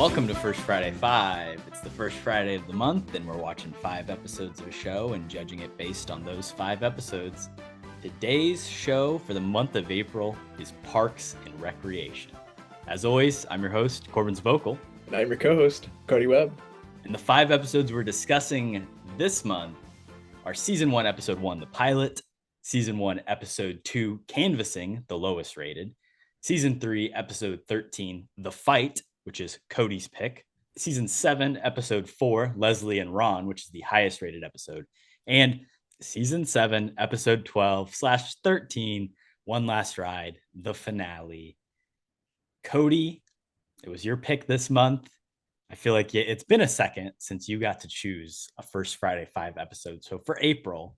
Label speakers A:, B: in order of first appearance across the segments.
A: Welcome to First Friday 5. It's the first Friday of the month, and we're watching 5 episodes of a show and judging it based on those 5 episodes. Today's show for the month of April is Parks and Recreation. As always, I'm your host, Korbin Zvokel.
B: And I'm your co-host, Kody Webb.
A: And the 5 episodes we're discussing this month are Season 1, Episode 1, the pilot, Season 1, Episode 2, Canvassing, the lowest rated, Season 3, Episode 13, The Fight, which is Kody's pick, Season 7, Episode 4, Leslie and Ron, which is the highest rated episode, and Season 7, Episode 12/13, One Last Ride, the finale. Kody, it was your pick this month. I feel like it's been a second since you got to choose a First Friday 5 episode. So for April,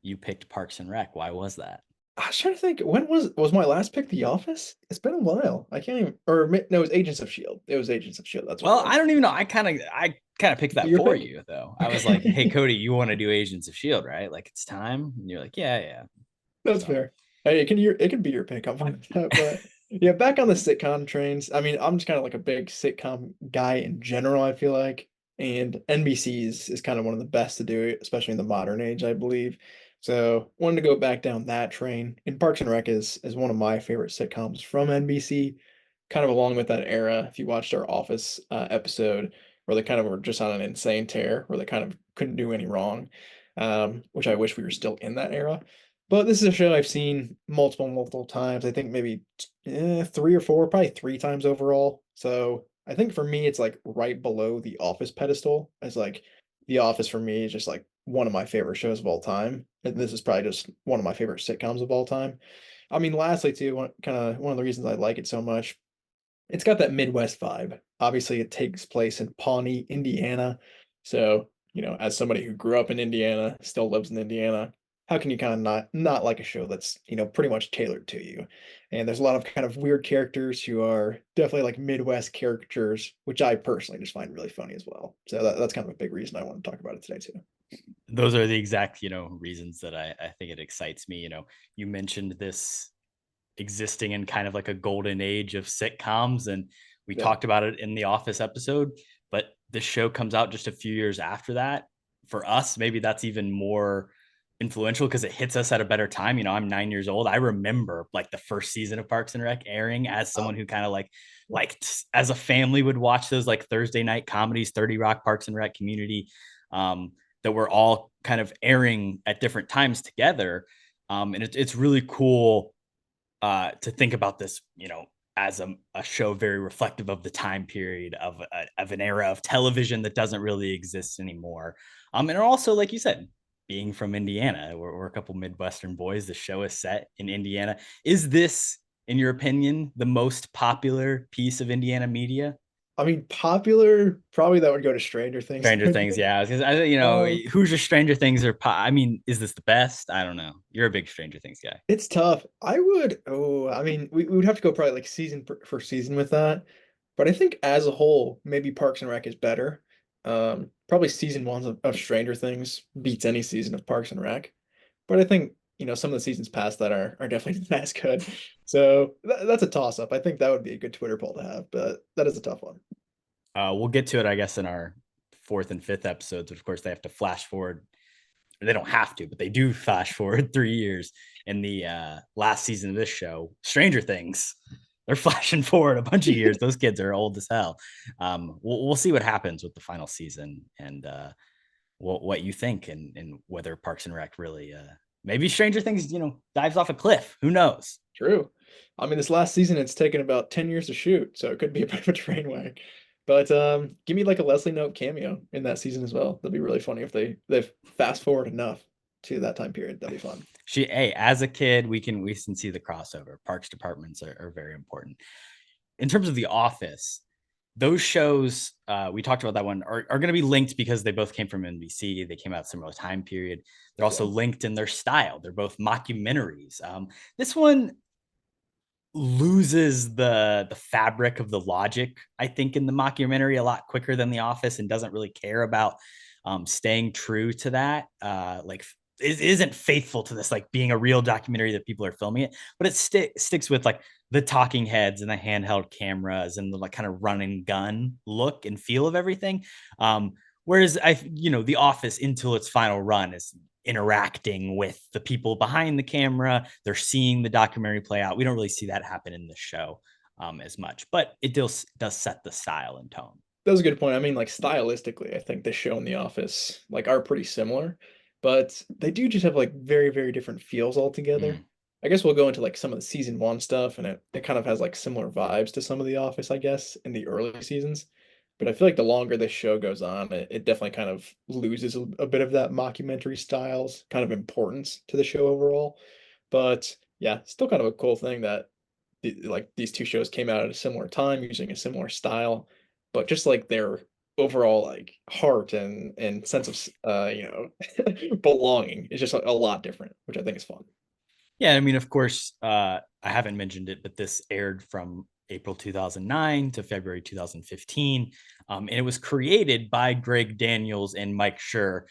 A: you picked Parks and Rec. Why was that?
B: I was trying to think, when was my last pick The Office? It's been a while. I can't even, or no, it was Agents of S.H.I.E.L.D. It was Agents of S.H.I.E.L.D. That's what
A: Well,
B: it was.
A: I don't even know. I kind of picked that
B: Your
A: for
B: pick?
A: you, though. I was like, hey, Kody, you want to do Agents of S.H.I.E.L.D., right? Like, it's time. And you're like, yeah.
B: That's fair. Hey, it can be your pick. I'm fine with that. But yeah, back on the sitcom trains. I mean, I'm just kind of like a big sitcom guy in general, I feel like. And NBC is kind of one of the best to do it, especially in the modern age, I believe. So wanted to go back down that train. And Parks and Rec is one of my favorite sitcoms from NBC, kind of along with that era. If you watched our Office episode where they kind of were just on an insane tear, where they kind of couldn't do any wrong, which I wish we were still in that era. But this is a show I've seen multiple times. I think maybe 3 or 4, probably 3 times overall. So I think for me, it's like right below The Office pedestal. It's like The Office for me is just like one of my favorite shows of all time. And this is probably just one of my favorite sitcoms of all time. I mean, lastly, too, one of the reasons I like it so much, it's got that Midwest vibe. Obviously, it takes place in Pawnee, Indiana. So, as somebody who grew up in Indiana, still lives in Indiana, how can you kind of not like a show that's, pretty much tailored to you? And there's a lot of kind of weird characters who are definitely like Midwest characters, which I personally just find really funny as well. So that's kind of a big reason I want to talk about it today too.
A: Those are the exact, reasons that I think it excites me. You mentioned this existing in kind of like a golden age of sitcoms, and we
B: Yeah.
A: talked about it in the Office episode, but the show comes out just a few years after that. For us, maybe that's even more influential because it hits us at a better time. I'm 9 years old. I remember like the first season of Parks and Rec airing as someone who kind of like as a family would watch those like Thursday night comedies, 30 Rock, Parks and Rec, Community, that were all kind of airing at different times together. And it's really cool to think about this, as a show very reflective of the time period of an era of television that doesn't really exist anymore. And also, like you said, being from Indiana, we're a couple Midwestern boys. The show is set in Indiana. Is this, in your opinion, the most popular piece of Indiana media?
B: I mean, popular, probably that would go to Stranger Things.
A: Stranger Things, yeah.
B: Um,
A: Who's your Stranger Things I mean, is this the best? I don't know. You're a big Stranger Things guy.
B: It's tough. I mean, we would have to go probably like season for season with that. But I think as a whole, maybe Parks and Rec is better. Probably season one of Stranger Things beats any season of Parks and Rec. But I think, some of the seasons past that are definitely not as good. So that's a toss up. I think that would be a good Twitter poll to have, but that is a tough one.
A: We'll get to it, I guess, in our 4th and 5th episodes. Of course, they have to flash forward. They don't have to, but they do flash forward 3 years. In the last season of this show, Stranger Things, they're flashing forward a bunch of years. Those kids are old as hell. We'll see what happens with the final season and what you think and whether Parks and Rec really maybe Stranger Things, dives off a cliff. Who knows?
B: True. I mean, this last season, it's taken about 10 years to shoot, so it could be a bit of a train wreck. But give me like a Leslie Knope cameo in that season as well. That'd be really funny if they fast forward enough to that time period. That'd be fun.
A: Hey, as a kid, we can see the crossover. Parks departments are very important. In terms of The Office, those shows, we talked about that one, are going to be linked because they both came from NBC. They came out similar time period. They're also linked in their style. They're both mockumentaries. This one loses the fabric of the logic, I think, in the mockumentary a lot quicker than The Office, and doesn't really care about staying true to that. Like isn't faithful to this like being a real documentary that people are filming it, but it sticks with like the talking heads and the handheld cameras and the like kind of run and gun look and feel of everything. Whereas The Office until its final run is interacting with the people behind the camera. They're seeing the documentary play out. We don't really see that happen in the show as much, but it does set the style and tone.
B: That was a good point. I mean, like stylistically, I think the show and The Office like are pretty similar, but they do just have like very, very different feels altogether.
A: Mm.
B: I guess we'll go into like some of the season one stuff, and it kind of has like similar vibes to some of The Office, I guess, in the early seasons. But I feel like the longer this show goes on, it definitely kind of loses a bit of that mockumentary style's kind of importance to the show overall. But yeah, still kind of a cool thing that like these two shows came out at a similar time using a similar style, but just like their overall like heart and sense of belonging is just a lot different, which I think is fun.
A: Yeah, I mean, of course, I haven't mentioned it, but this aired from April 2009 to February 2015. And it was created by Greg Daniels and Mike Schur.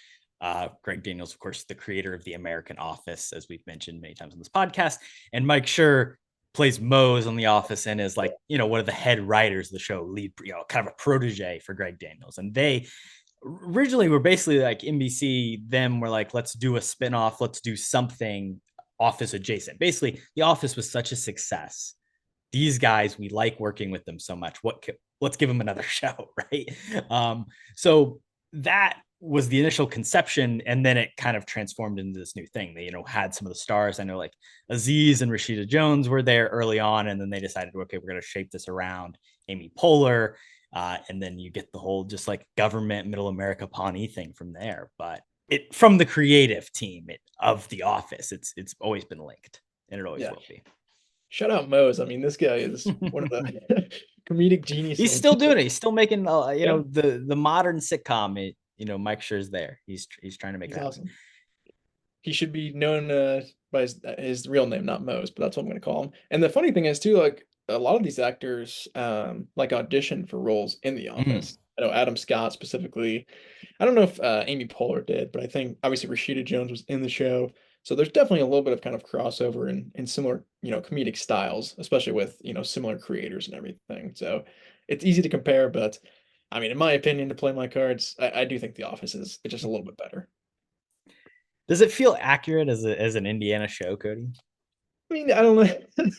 A: Greg Daniels, of course, the creator of The American Office, as we've mentioned many times on this podcast. And Mike Schur plays Mose on The Office and is like, one of the head writers of the show, lead, kind of a protege for Greg Daniels. And they originally were basically like NBC, them were like, let's do a spinoff, let's do something Office adjacent. Basically, The Office was such a success. These guys, we like working with them so much. Let's give them another show, right? So that was the initial conception, and then it kind of transformed into this new thing. They, had some of the stars. I know like Aziz and Rashida Jones were there early on, and then they decided, okay, we're going to shape this around Amy Poehler, and then you get the whole just like government middle America Pawnee thing from there. But it from the creative team of The Office, it's always been linked, and it always
B: Yeah.
A: will be.
B: Shout out Mose. I mean, this guy is one of the comedic
A: He's
B: geniuses.
A: still doing it. He's still making
B: Yeah,
A: the modern sitcom. Mike Schur's there. He's trying to make
B: he's
A: it happen.
B: awesome. He should be known by his real name, not Mose, but that's what I'm going to call him. And the funny thing is too, like a lot of these actors like audition for roles in The
A: Mm.
B: Office. I know Adam Scott specifically. I don't know if Amy Poehler did, but I think obviously Rashida Jones was in the show. So there's definitely a little bit of kind of crossover in similar, comedic styles, especially with, similar creators and everything. So it's easy to compare, but I mean, in my opinion, to play my cards, I do think The Office is just a little bit better.
A: Does it feel accurate as an Indiana show, Kody?
B: I mean, I don't know.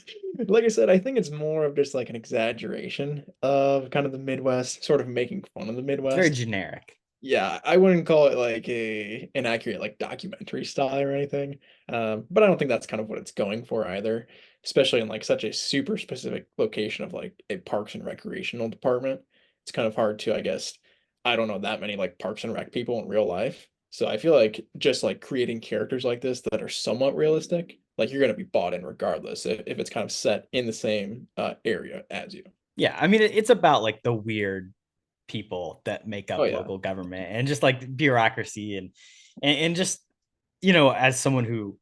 B: Like I said, I think it's more of just like an exaggeration of kind of the Midwest, sort of making fun of the
A: It's very
B: Midwest.
A: generic.
B: Yeah, I wouldn't call it like an accurate like documentary style or anything. But I don't think that's kind of what it's going for either, especially in like such a super specific location of like a Parks and Recreational department. It's kind of hard to, I guess, I don't know that many like Parks and Rec people in real life. So I feel like just like creating characters like this that are somewhat realistic, like you're gonna be bought in regardless if it's kind of set in the same area as you.
A: Yeah, I mean it's about like the weird people that make
B: Oh
A: up
B: yeah.
A: local government and just like bureaucracy and just as someone who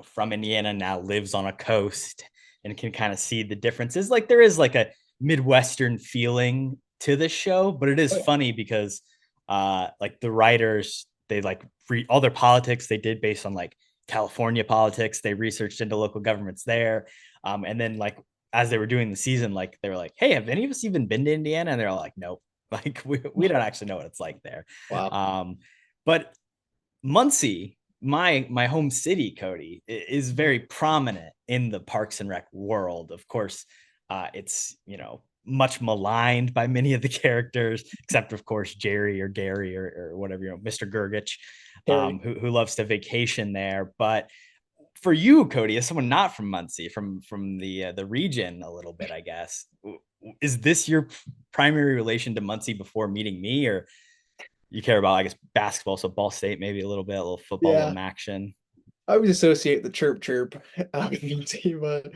A: from Indiana now lives on a coast and can kind of see the differences, like there is like a Midwestern feeling to this show, but it is
B: Oh yeah.
A: funny because like the writers, they like all their politics they did based on like California politics. They researched into local governments there. And then like as they were doing the season, like they were like, hey, have any of us even been to Indiana? And they're all like, nope. Like we don't actually know what it's like there.
B: Wow.
A: But Muncie, my home city, Kody, is very prominent in the Parks and Rec world. Of course, it's much maligned by many of the characters, except of course Jerry or Gary or whatever, Mr. Gurgich,
B: Harry.
A: who loves to vacation there. But for you, Kody, as someone not from Muncie, from the region a little bit, I guess, is this your primary relation to Muncie before meeting me, or you care about, I guess, basketball, so Ball State maybe a little bit, a little football, a little
B: Yeah.
A: action.
B: I would associate the chirp chirp with BT, but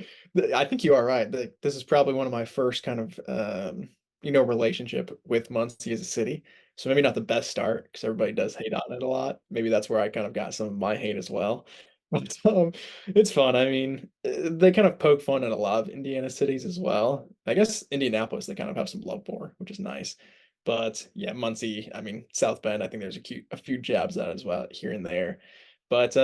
B: I think you are right. This is probably one of my first kind of relationship with Muncie as a city. So maybe not the best start because everybody does hate on it a lot. Maybe that's where I kind of got some of my hate as well. But it's fun. I mean, they kind of poke fun at a lot of Indiana cities as well. I guess Indianapolis they kind of have some love for, which is nice. But yeah, Muncie, I mean, South Bend, I think there's a few jabs at it as well here and there. But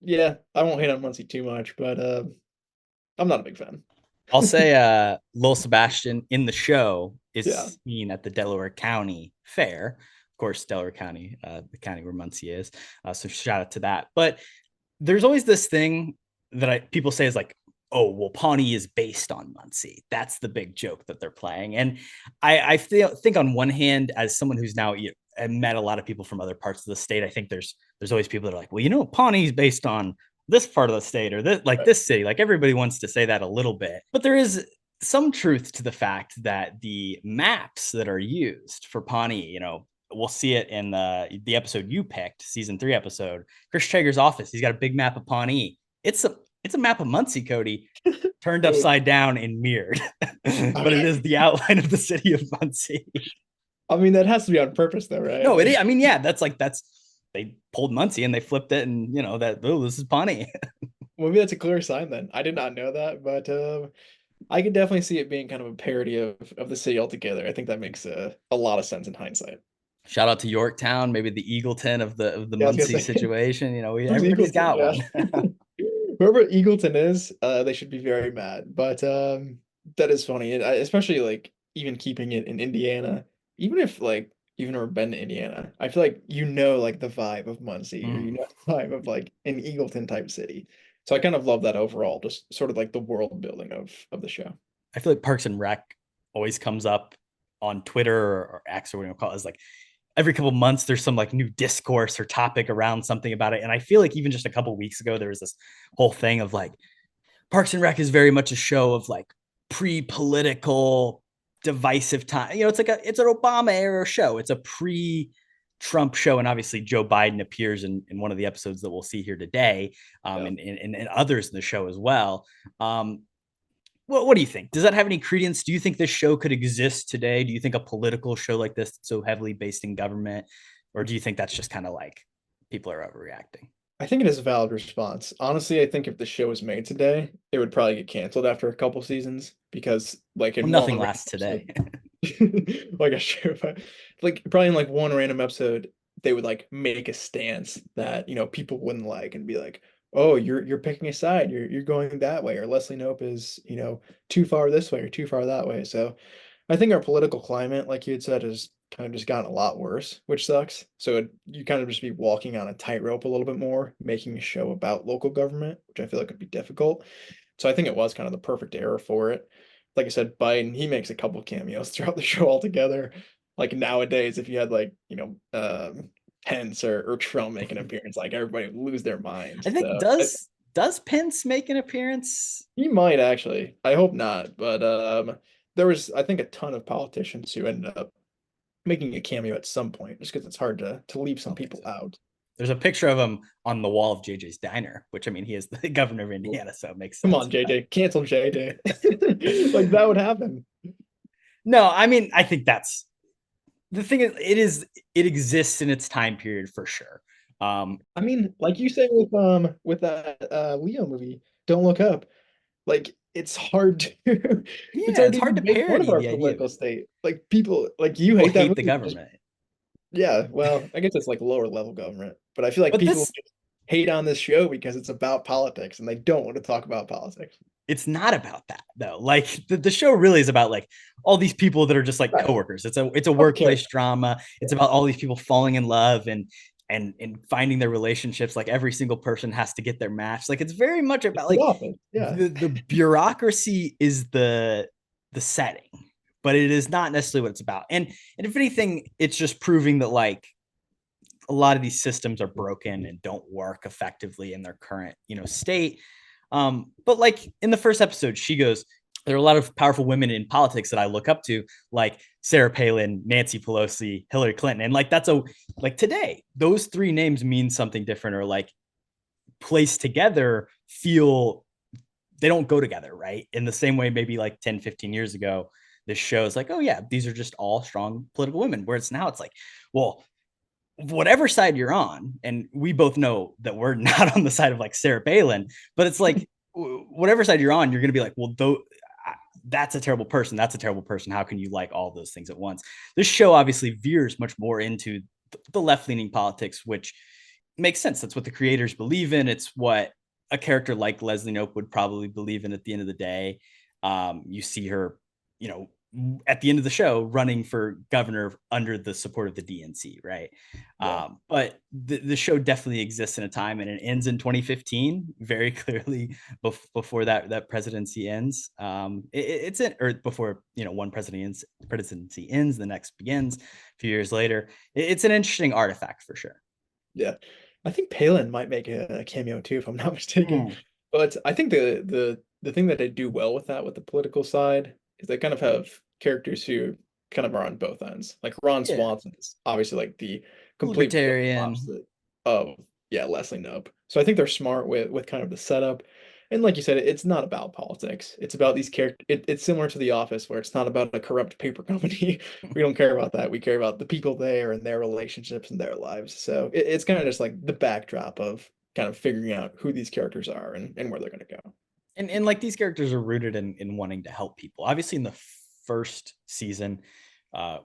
B: yeah, I won't hate on Muncie too much, but I'm not a big fan.
A: I'll say Lil Sebastian in the show
B: Yeah.
A: is seen at the Delaware County Fair. Of course, Delaware County, the county where Muncie is. So shout out to that. But there's always this thing that people say is like, oh, well, Pawnee is based on Muncie. That's the big joke that they're playing. And I think on one hand, as someone who's now met a lot of people from other parts of the state, I think there's always people that are like, well, Pawnee's based on this part of the state or this city. Like everybody wants to say that a little bit, but there is some truth to the fact that the maps that are used for Pawnee, we'll see it in the episode you picked, season 3 episode, Chris Traeger's office. He's got a big map of Pawnee. It's a map of Muncie, Cody, turned upside down and mirrored, but it is the outline of the city of Muncie.
B: I mean, that has to be on purpose, though, right?
A: No, it is. I mean, yeah, that's they pulled Muncie and they flipped it, and this is Pawnee.
B: Well, maybe that's a clear sign then. I did not know that, but I could definitely see it being kind of a parody of the city altogether. I think that makes a lot of sense in hindsight.
A: Shout out to Yorktown, maybe the Eagleton of the
B: Yeah, I was gonna
A: Muncie
B: say,
A: situation.
B: who's
A: Everybody's
B: Eagleton?
A: got
B: Yeah.
A: one.
B: Whoever Eagleton is, they should be very mad. But that is funny, and especially like even keeping it in Indiana, even if like you've never been to Indiana, I feel like like the vibe of Muncie, or the vibe of like an Eagleton type city. So I kind of love that overall, just sort of like the world building of the show.
A: I feel like Parks and Rec always comes up on Twitter or X or whatever you call it. Is like every couple months there's some like new discourse or topic around something about it. And I feel like even just a couple weeks ago there was this whole thing of like Parks and Rec is very much a show of like pre-political divisive time. It's an Obama era show. It's a pre-Trump show, and obviously Joe Biden appears in one of the episodes that we'll see here today,
B: Yeah.
A: and others in the show as well. What do you think? Does that have any credence? Do you think this show could exist today? Do you think a political show like this, so heavily based in government, or do you think that's just kind of like people are overreacting?
B: I think it is a valid response. Honestly, I think if the show was made today, it would probably get canceled after a couple seasons because, like,
A: Well,
B: in
A: nothing
B: one
A: lasts today.
B: like a show, like probably in like one random episode, they would like make a stance that people wouldn't like and be like, "Oh, you're picking a side. You're going that way," or Leslie Knope is too far this way or too far that way. So I think our political climate, like you had said, has kind of just gotten a lot worse, which sucks. So you kind of just be walking on a tightrope a little bit more, making a show about local government, which I feel like would be difficult. So I think it was kind of the perfect era for it. Like I said, Biden, he makes a couple cameos throughout the show altogether. Like nowadays, if you had like, Pence or Trump make an appearance, like everybody would lose their
A: I
B: minds.
A: think
B: So
A: does Pence make an appearance?
B: he might actually. I hope not, but there was I think a ton of politicians who ended up making a cameo at some point, just because it's hard to leave some people
A: So.
B: out.
A: There's a picture of him on the wall of JJ's diner, which I mean, he is the governor of Indiana, so it makes
B: Come
A: sense.
B: on, JJ, cancel JJ. Like that would happen.
A: No, I mean, I think that's the thing. It exists in its time period for sure.
B: I mean, like you say with that Leo movie, Don't Look Up, like it's hard to it's
A: Yeah,
B: hard
A: it's
B: to
A: hard to
B: even make fun of
A: parody
B: our
A: the idea of
B: political
A: it.
B: state. Like people like you
A: People
B: hate that
A: hate the
B: movie. Just
A: government,
B: yeah, well, I guess it's like lower level government, but I feel like
A: but
B: people
A: this
B: just hate on this show because it's about politics and they don't want to talk about politics.
A: it's not about that though. Like the show really is about like all these people that are just like
B: Right.
A: coworkers. It's a
B: Of course.
A: workplace drama. It's about all these people falling in love and finding their relationships. Like every single person has to get their match. Like it's very much about
B: The
A: like
B: Office. Yeah.
A: the bureaucracy is the setting, but it is not necessarily what it's about. And if anything, it's just proving that like a lot of these systems are broken and don't work effectively in their current state. But like in the first episode, she goes, there are a lot of powerful women in politics that I look up to, like Sarah Palin, Nancy Pelosi, Hillary Clinton. And like like today, those three names mean something different, or like placed together feel they don't go together, right? In the same way, maybe like 10, 15 years ago, this show is like, oh yeah, these are just all strong political women. Whereas now it's like, well, whatever side you're on, and we both know that we're not on the side of like Sarah Palin, but it's like whatever side you're on, you're going to be like, well, though that's a terrible person. That's a terrible person. How can you like all those things at once? This show obviously veers much more into the left leaning politics, which makes sense. That's what the creators believe in. It's what a character like Leslie Knope would probably believe in at the end of the day. You see her, you know, at the end of the show running for governor under the support of the DNC, right?
B: Yeah.
A: But the show definitely exists in a time, and it ends in 2015 very clearly before that presidency ends. It's in, or before, you know, one presidency ends, the next begins a few years later. It's an interesting artifact for sure.
B: Yeah. I think Palin might make a cameo too, if I'm not mistaken.
A: Mm.
B: But I think the thing that they do well with that, with the political side, is they kind of have characters who kind of are on both ends. Like Ron
A: Yeah,
B: Swanson is obviously like the complete polar
A: libertarian.
B: opposite of, yeah, Leslie Knope. So I think they're smart with kind of the setup. And like you said, it's not about politics. It's about these characters. It's similar to The Office, where it's not about a corrupt paper company. We don't care about that. We care about the people there and their relationships and their lives. So it's kind of just like the backdrop of kind of figuring out who these characters are and where they're going to go.
A: And like these characters are rooted in wanting to help people. Obviously, in the first season,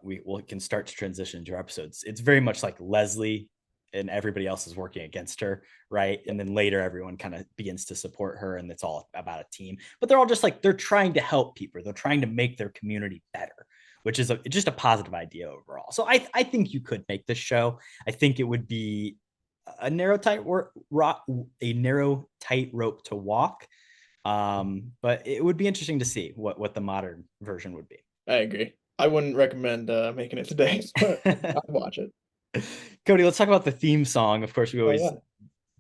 A: we can start to transition into our episodes. It's very much like Leslie and everybody else is working against her, right? And then later, everyone kind of begins to support her, and it's all about a team. But they're all just like, they're trying to help people. They're trying to make their community better, which is just a positive idea overall. So I think you could make this show. I think it would be a narrow tight rope to walk. But it would be interesting to see what the modern version would be.
B: I agree. I wouldn't recommend making it today, but I'd watch it.
A: Kody, let's talk about the theme song. Of course, we
B: Oh
A: always
B: yeah.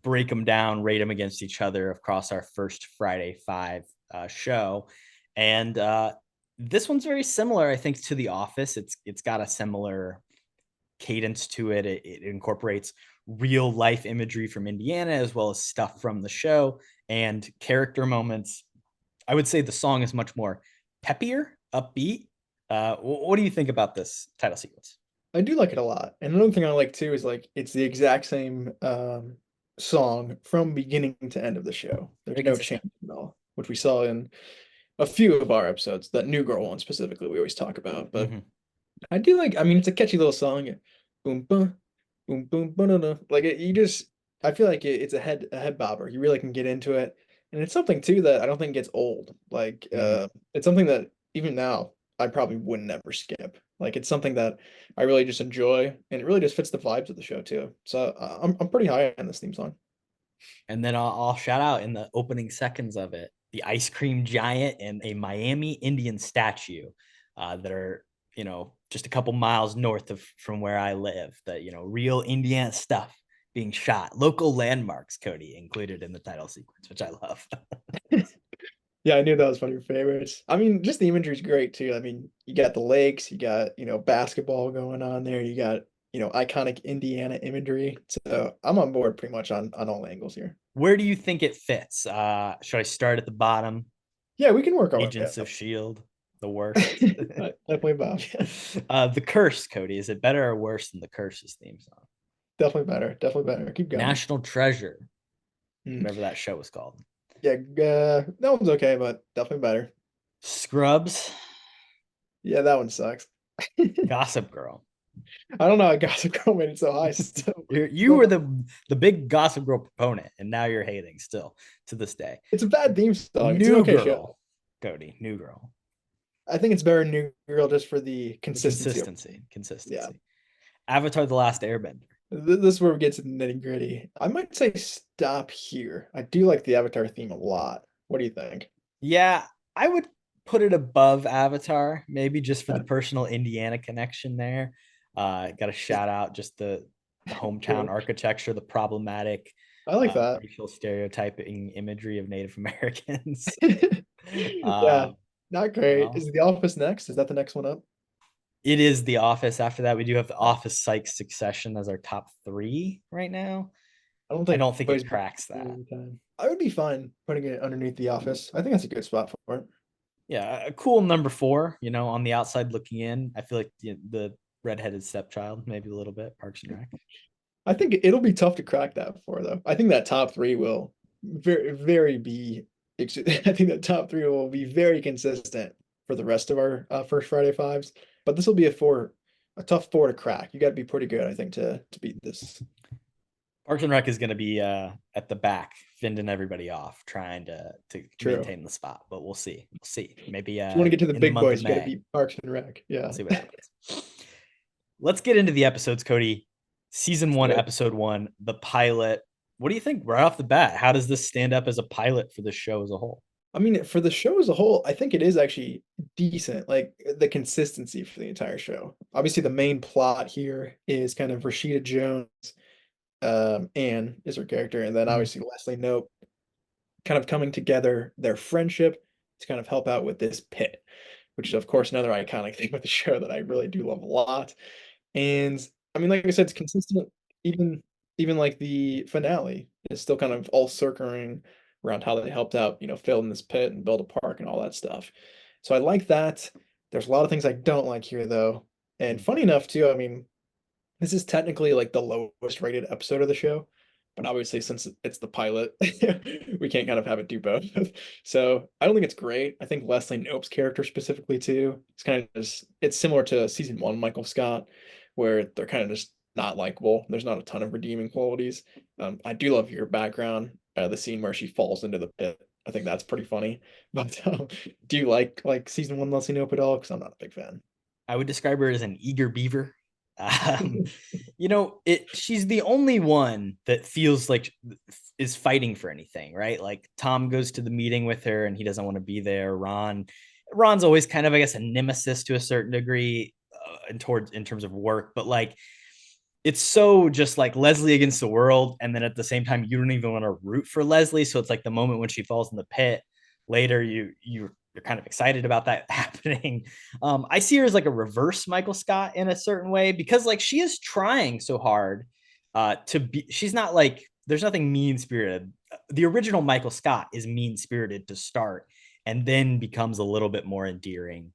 A: break them down, rate them against each other across our first Friday Five show, and this one's very similar, I think, to The Office. It's got a similar cadence to it. It incorporates real life imagery from Indiana as well as stuff from the show and character moments. I would say the song is much more peppier, upbeat. What do you think about this title sequence?
B: I do like it a lot. And another thing I like too is like it's the exact same song from beginning to end of the show. There's
A: Very
B: no
A: consistent.
B: change at all, which we saw in a few of our episodes. That New Girl one specifically we always talk about. But
A: Mm-hmm.
B: I do like, I mean, it's a catchy little song. Boom boom boom ba like it, you just, I feel like it's a head bobber. You really can get into it. And it's something too that I don't think gets old. Like
A: Mm-hmm.
B: it's something that even now I probably would never skip. Like it's something that I really just enjoy, and it really just fits the vibes of the show too. So I'm pretty high on this theme song.
A: And then I'll shout out in the opening seconds of it the ice cream giant and a Miami Indian statue that are, you know, just a couple miles north of from where I live. That, you know, real Indiana stuff being shot, local landmarks, Kody, included in the title sequence, which I love.
B: Yeah, I knew that was one of your favorites. I mean, just the imagery is great too. I mean, you got the lakes, you got, basketball going on there, you got, iconic Indiana imagery. So I'm on board pretty much on all angles here.
A: Where do you think it fits? Should I start at the bottom?
B: Yeah, we can work our way
A: Agents of
B: up.
A: Shield, the worst.
B: Definitely Bob. Yeah.
A: The Curse, Kody. Is it better or worse than the Curse's theme song?
B: Definitely better. Definitely better. Keep going.
A: National Treasure,
B: Mm.
A: whatever that show was called.
B: Yeah, that one's okay, but definitely better.
A: Scrubs,
B: Yeah, that one sucks.
A: Gossip Girl.
B: I don't know how Gossip Girl made it so high still.
A: You were the big Gossip Girl proponent, and now you're hating still to this day.
B: It's a bad theme song. It's an
A: New
B: okay show.
A: Girl, Kody. New Girl.
B: I think it's better than New Girl just for the
A: The
B: consistency.
A: consistency.
B: Yeah.
A: Avatar: The Last Airbender.
B: This is where we get to the nitty-gritty. I might say stop here. I do like the Avatar theme a lot. What do you think?
A: Yeah, I would put it above Avatar, maybe just for
B: Yeah,
A: the personal Indiana connection there. Got to shout out just the hometown
B: true.
A: architecture, the problematic
B: I like that.
A: racial stereotyping imagery of Native Americans.
B: Yeah,
A: um,
B: not
A: you
B: great.
A: know,
B: Is The Office next? Is that the next one up?
A: it is The Office. After that, we do have The
B: Uh,
A: Office, Psych, Succession as our top three right now.
B: I don't
A: I
B: think
A: don't think
B: Boys
A: it cracks that.
B: time. I would be fine putting it underneath The Office. I think that's a good spot for it.
A: Yeah, a cool number four, you know, on the outside looking in. I feel like the redheaded stepchild, maybe a little bit, Parks and Rec.
B: I think it'll be tough to crack that for though. I think that top three will very, very be. I think that top three will be very consistent for the rest of our first Friday fives. But this will be a tough four to crack. You got to be pretty good, I think, to beat this.
A: Parks and Rec is going to be at the back, fending everybody off, trying to
B: True.
A: maintain the spot. But we'll see. We'll see. Maybe
B: If you want to get to the
A: in the
B: big
A: month
B: boys,
A: of
B: you got to
A: May,
B: beat Parks and Rec.
A: we'll
B: Yeah.
A: see what happens. Let's get into the episodes, Kody. Season one, episode one, the pilot. What do you think right off the bat? How does this stand up as a pilot for the show as a whole?
B: I mean, for the show as a whole, I think it is actually decent. Like the consistency for the entire show. Obviously, the main plot here is kind of Rashida Jones, Anne is her character, and then
A: Mhm.
B: obviously Leslie Knope kind of coming together, their friendship to kind of help out with this pit, which is of course another iconic thing with the show that I really do love a lot. And I mean, like I said, it's consistent. Even even like the finale is still kind of all circling around how they helped out, fill in this pit and build a park and all that stuff. So I like that. There's a lot of things I don't like here though. And funny enough too, I mean, this is technically like the lowest rated episode of the show, but obviously since it's the pilot, we can't kind of have it do both. So I don't think it's great. I think Leslie Knope's character specifically too, it's kind of just it's similar to season one Michael Scott, where they're kind of just not likable. There's not a ton of redeeming qualities. I do love your background, the scene where she falls into the pit. I think that's pretty funny. But do you like season one Leslie Knope at all? Because I'm not a big fan.
A: I would describe her as an eager beaver. Um, she's the only one that feels like is fighting for anything, right? Like Tom goes to the meeting with her and he doesn't want to be there. Ron's always kind of, I guess, a nemesis to a certain degree in terms of work, but like it's so just like Leslie against the world, and then at the same time you don't even want to root for Leslie. So it's like the moment when she falls in the pit later, you're kind of excited about that happening. I see her as like a reverse Michael Scott in a certain way because like she is trying so hard to be. She's not like there's nothing mean spirited. The original Michael Scott is mean spirited to start, and then becomes a little bit more endearing.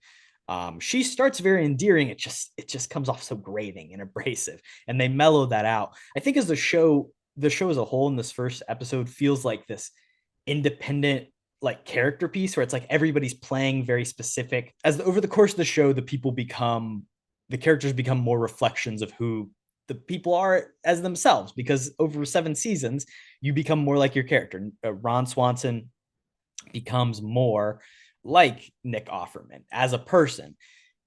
A: She starts very endearing. It just comes off so grating and abrasive, and they mellow that out. I think as the show as a whole in this first episode feels like this independent like character piece where it's like everybody's playing very specific. Over the course of the show, the characters become more reflections of who the people are as themselves. Because over 7 seasons, you become more like your character. Ron Swanson becomes more like Nick Offerman as a person.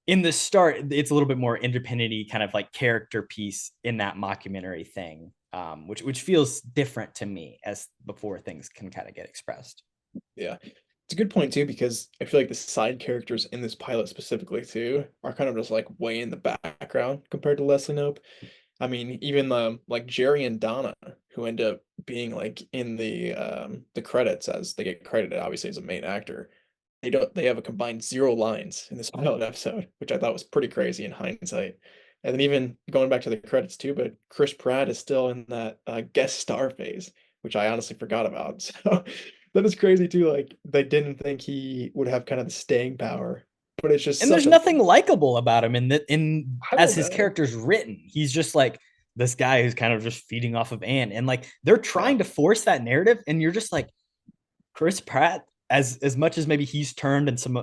A: In the start, it's a little bit more independent kind of like character piece in that mockumentary thing, which feels different to me as before things can kind of get expressed.
B: Yeah. It's a good point too, because I feel like the side characters in this pilot specifically too are kind of just like way in the background compared to Leslie Knope. I mean, even like Jerry and Donna, who end up being like in the credits as they get credited, obviously as a main actor, they have a combined 0 lines in this pilot episode, which I thought was pretty crazy in hindsight. And then even going back to the credits too, but Chris Pratt is still in that guest star phase, which I honestly forgot about. So that is crazy too. Like they didn't think he would have kind of the staying power, but it's just
A: And there's
B: such a
A: nothing likable about him in
B: I
A: as
B: don't
A: his
B: know.
A: character's written. He's just like this guy who's kind of just feeding off of Anne, and like they're
B: Yeah.
A: trying to force that narrative, and you're just like Chris Pratt, as much as maybe he's turned, and some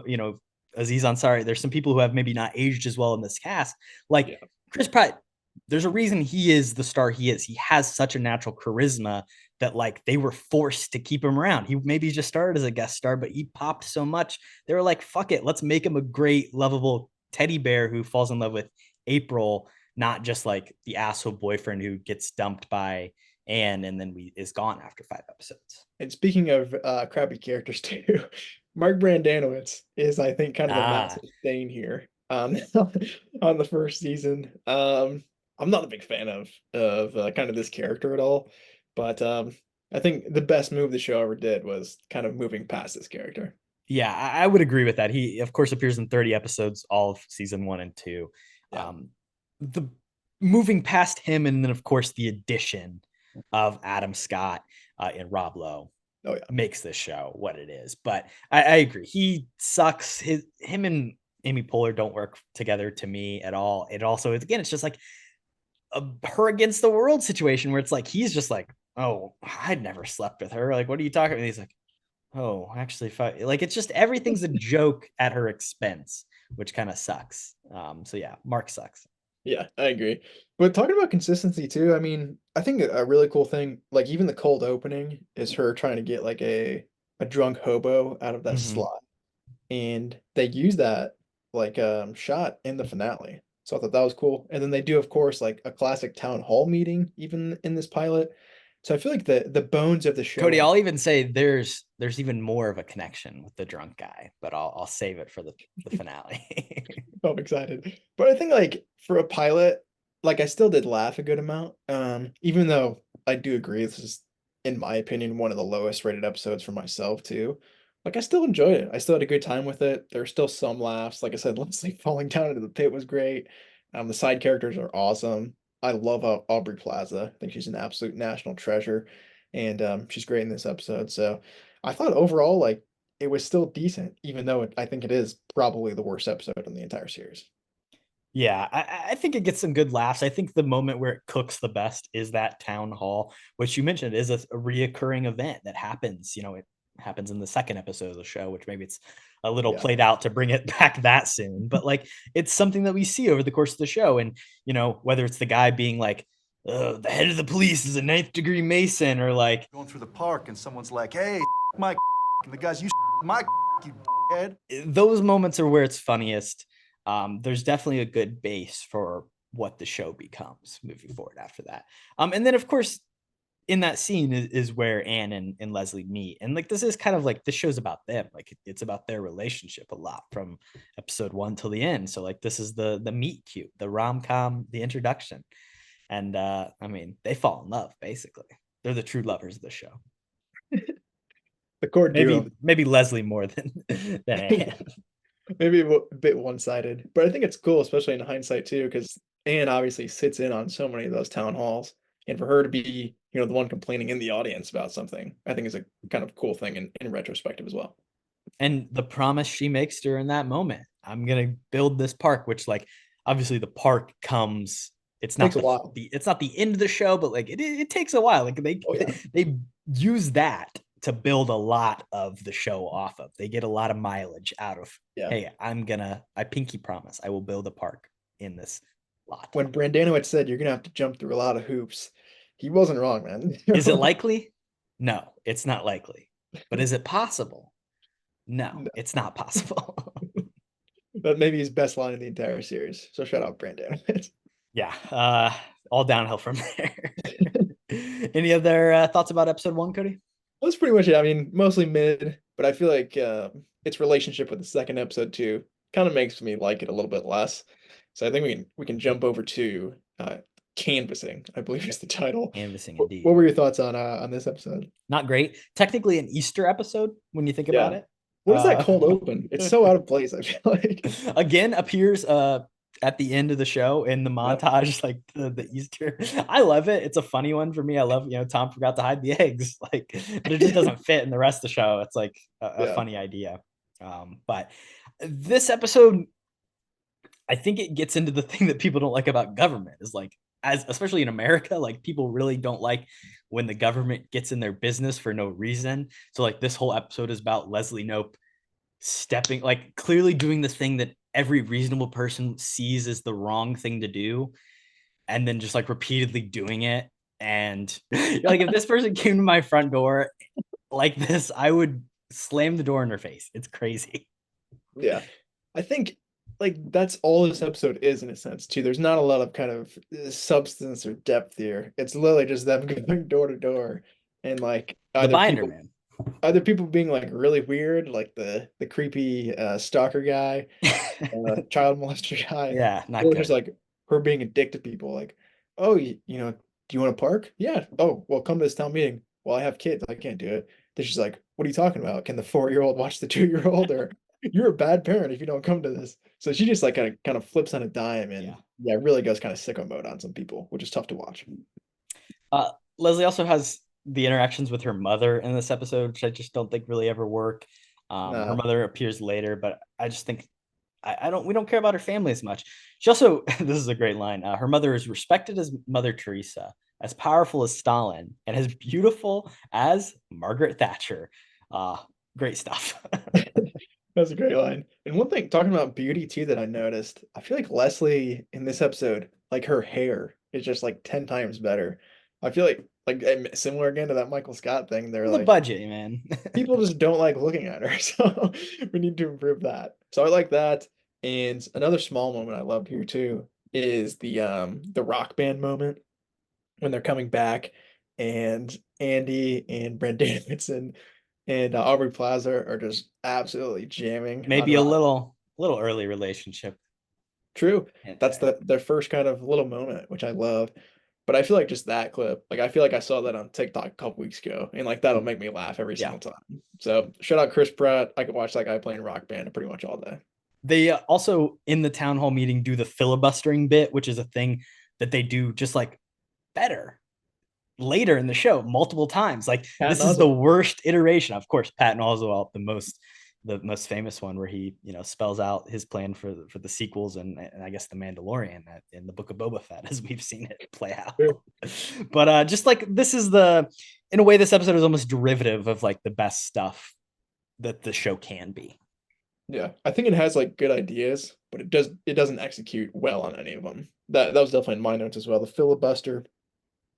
A: Aziz Ansari, there's some people who have maybe not aged as well in this cast. Like
B: Yeah.
A: Chris Pratt, there's a reason he is the star he is. He has such a natural charisma that like they were forced to keep him around. He maybe just started as a guest star, but he popped so much. They were like, fuck it, let's make him a great, lovable teddy bear who falls in love with April, not just like the asshole boyfriend who gets dumped by Anne and then is gone after 5 episodes.
B: And speaking of crappy characters too, Mark Brandanowitz is, I think, kind of a
A: Ah,
B: massive stain here on the first season. I'm not a big fan of kind of this character at all, but I think the best move the show ever did was kind of moving past this character.
A: yeah, I would agree with that. He, of course, appears in 30 episodes, all of season one and two.
B: Yeah.
A: The moving past him, and then of course the addition of Adam Scott and Rob Lowe
B: Oh yeah.
A: makes this show what it is. But I agree, he sucks. Him and Amy Poehler don't work together to me at all. It also is again, it's just like a her against the world situation where it's like he's just like, oh, I'd never slept with her. Like, what are you talking about? He's like, oh, actually, like it's just everything's a joke at her expense, which kind of sucks. So yeah, Mark sucks.
B: Yeah, I agree. But talking about consistency too, I mean, I think a really cool thing, like even the cold opening, is her trying to get like a drunk hobo out of that
A: Mhm.
B: slot, and they use that like shot in the finale. So I thought that was cool. And then they do, of course, like a classic town hall meeting, even in this pilot. So I feel like the bones of the show
A: Kody,
B: are.
A: I'll even say there's even more of a connection with the drunk guy, but I'll save it for the finale.
B: I'm excited. But I think like for a pilot, like I still did laugh a good amount. Even though I do agree this is, in my opinion, one of the lowest rated episodes for myself too. Like I still enjoyed it. I still had a good time with it. There's still some laughs. Like I said, Leslie falling down into the pit was great. The side characters are awesome. I love Aubrey Plaza. I think she's an absolute national treasure, and she's great in this episode. So I thought overall, like it was still decent, even though I think it is probably the worst episode in the entire series.
A: Yeah, I think it gets some good laughs. I think the moment where it cooks the best is that town hall, which you mentioned is a reoccurring event that happens. It happens in the second episode of the show, which maybe it's a little
B: Yeah.
A: played out to bring it back that soon. But like, it's something that we see over the course of the show. And, whether it's the guy being like, the head of the police is a ninth degree Mason, or like,
C: going through the park and someone's like, hey, my and the guy's, you my you head.
A: those moments are where it's funniest. There's definitely a good base for what the show becomes moving forward after that. And then of course, in that scene is where Anne and Leslie meet. And like this is kind of like this show's about them. Like it's about their relationship a lot from episode 1 till the end. So like this is the meet cute, the rom-com, the introduction. And I mean, they fall in love basically. They're the true lovers of the show.
B: The core duo.
A: Maybe Leslie more than Anne.
B: Maybe a bit one-sided, but I think it's cool, especially in hindsight too, because Anne obviously sits in on so many of those town halls, and for her to be, the one complaining in the audience about something, I think is a kind of cool thing in retrospective as well.
A: And the promise she makes during that moment, I'm gonna build this park, which like obviously the park comes, it's not
B: Takes a while.
A: it's not the end of the show, but like it takes a while. Like
B: Oh yeah.
A: they use that to build a lot of the show off of. They get a lot of mileage out of,
B: Yeah.
A: hey, I pinky promise I will build a park in this lot.
B: When Brandanowitz said you're gonna have to jump through a lot of hoops, he wasn't wrong, man.
A: Is it likely? No, it's not likely. But is it possible? No,
B: No,
A: it's not possible.
B: that may be his best line in the entire series. So shout out Brandanowitz.
A: Yeah, all downhill from there. Any other thoughts about episode 1, Kody?
B: That's pretty much it. I mean, mostly mid, but I feel like its relationship with the second episode too kind of makes me like it a little bit less. So I think we can jump over to canvassing, I believe is the title.
A: Canvassing,
B: What
A: indeed.
B: were your thoughts on this episode?
A: Not great. Technically an Easter episode when you think about
B: Yeah.
A: it.
B: What is that cold open? It's so out of place, I feel like.
A: Again appears at the end of the show in the
B: Yeah.
A: montage, like the Easter. I love it. It's a funny one for me. I love, Tom forgot to hide the eggs, like, but it just doesn't fit in the rest of the show. It's like a
B: Yeah.
A: funny idea. But this episode, I think it gets into the thing that people don't like about government is like, as especially in America, like people really don't like when the government gets in their business for no reason. So like this whole episode is about Leslie Knope stepping, like clearly doing the thing that every reasonable person sees as the wrong thing to do, and then just like repeatedly doing it. And like if this person came to my front door like this, I would slam the door in their face. It's crazy.
B: Yeah. I think like that's all this episode is in a sense too. There's not a lot of kind of substance or depth here. It's literally just them going door to door and like
A: The binder man.
B: either people being like really weird, like the creepy stalker guy, child molester guy,
A: Yeah, not
B: or just
A: good.
B: like her being a dick to people. Like, oh, do you want to park? Yeah. Oh, well, come to this town meeting. Well, I have kids. I can't do it. Then she's like, what are you talking about? Can the 4-year-old watch the 2-year-old? Or you're a bad parent if you don't come to this. So she just like kind of flips on a dime and
A: Yeah.
B: yeah, really goes kind of sicko mode on some people, which is tough to watch.
A: Leslie also has the interactions with her mother in this episode, which I just don't think really ever work. Her
B: No.
A: mother appears later, but I just think we don't care about her family as much. She also, this is a great line. Her mother is respected as Mother Teresa, as powerful as Stalin, and as beautiful as Margaret Thatcher. Great stuff.
B: That's a great line. And one thing, talking about beauty too, that I noticed, I feel like Leslie in this episode, like her hair is just like 10 times better. I feel like similar again to that Michael Scott thing. They're
A: The
B: like
A: budget, man.
B: people just don't like looking at her, so we need to improve that. So I like that. And another small moment I loved here too is the rock band moment when they're coming back, and Andy and Brendan Davidson and Aubrey Plaza are just absolutely jamming on
A: Maybe a
B: rock.
A: little early relationship.
B: True.
A: Hint
B: That's
A: there.
B: their first kind of little moment, which I love. But I feel like just that clip, like I feel like I saw that on TikTok a couple weeks ago, and like that'll make me laugh every
A: Yeah.
B: single time. So shout out Chris Pratt. I could watch that guy playing Rock Band pretty much all day.
A: They also in the town hall meeting do the filibustering bit, which is a thing that they do just like better later in the show multiple times. Like
B: Patton
A: this is the
B: Oswalt.
A: worst iteration. Of course, Patton Oswalt, the most famous one, where he spells out his plan for the sequels and I guess the Mandalorian in the Book of Boba Fett, as we've seen it play out.
B: True.
A: But just like this is in a way, this episode is almost derivative of like the best stuff that the show can be.
B: Yeah, I think it has like good ideas, but it doesn't execute well on any of them. That was definitely in my notes as well. The filibuster,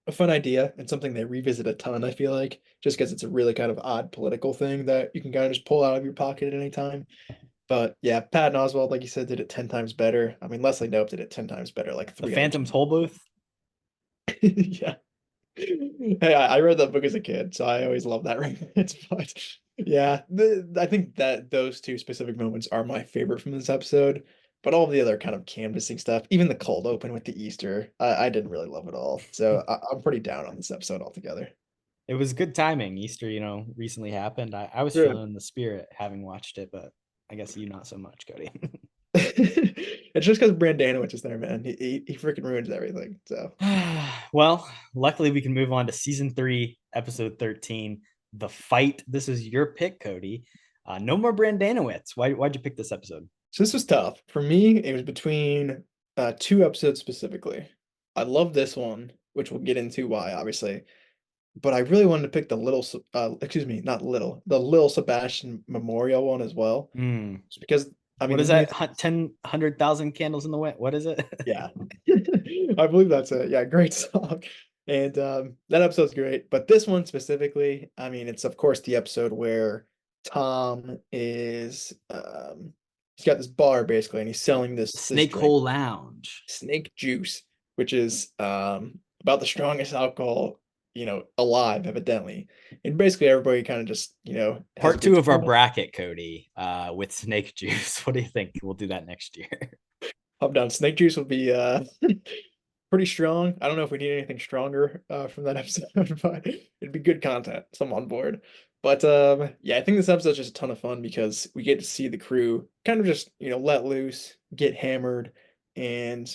B: a fun idea and something they revisit a ton, I feel like, just because it's a really kind of odd political thing that you can kind of just pull out of your pocket at any time. But yeah, Patton Oswalt, like you said, did it 10 times better. I mean, Leslie Knope did it 10 times better, like
A: The
B: three other
A: Phantom
B: times.
A: Toll Booth.
B: Yeah. Hey, I read that book as a kid, so I always love that reference. But yeah, I think that those two specific moments are my favorite from this episode. But all the other kind of canvassing stuff, even the cold open with the Easter, I didn't really love it all. So I'm pretty down on this episode altogether.
A: It was good timing. Easter, recently happened. I was
B: True.
A: feeling the spirit having watched it, but I guess you not so much, Kody.
B: It's just because Brandanowitz is there, man. He freaking ruins everything. So
A: Well, luckily we can move on to season 3, episode 13, The Fight. This is your pick, Kody. No more Brandanowitz. Why'd you pick this episode?
B: So this was tough. For me, it was between two episodes specifically. I love this one, which we'll get into why, obviously. But I really wanted to pick the excuse me, not little, the Lil Sebastian Memorial one as well. Just because, I mean,
A: What is
B: this
A: that?
B: music,
A: 100,000 candles in the wind. What is it?
B: yeah. I believe that's it. Yeah, great song. And that episode's great. But this one specifically, I mean, it's of course the episode where Tom is he's got this bar basically and he's selling this
A: Snake
B: drink,
A: Hole Lounge.
B: snake juice, which is about the strongest alcohol, alive, evidently. And basically everybody kind of just, has a
A: Part
B: good
A: 2 of our
B: time.
A: bracket, Kody, with snake juice. What do you think? We'll do that next year.
B: Hop down. Snake juice will be pretty strong. I don't know if we need anything stronger from that episode, but it'd be good content. So I'm on board. But yeah, I think this episode's just a ton of fun because we get to see the crew kind of just, let loose, get hammered, and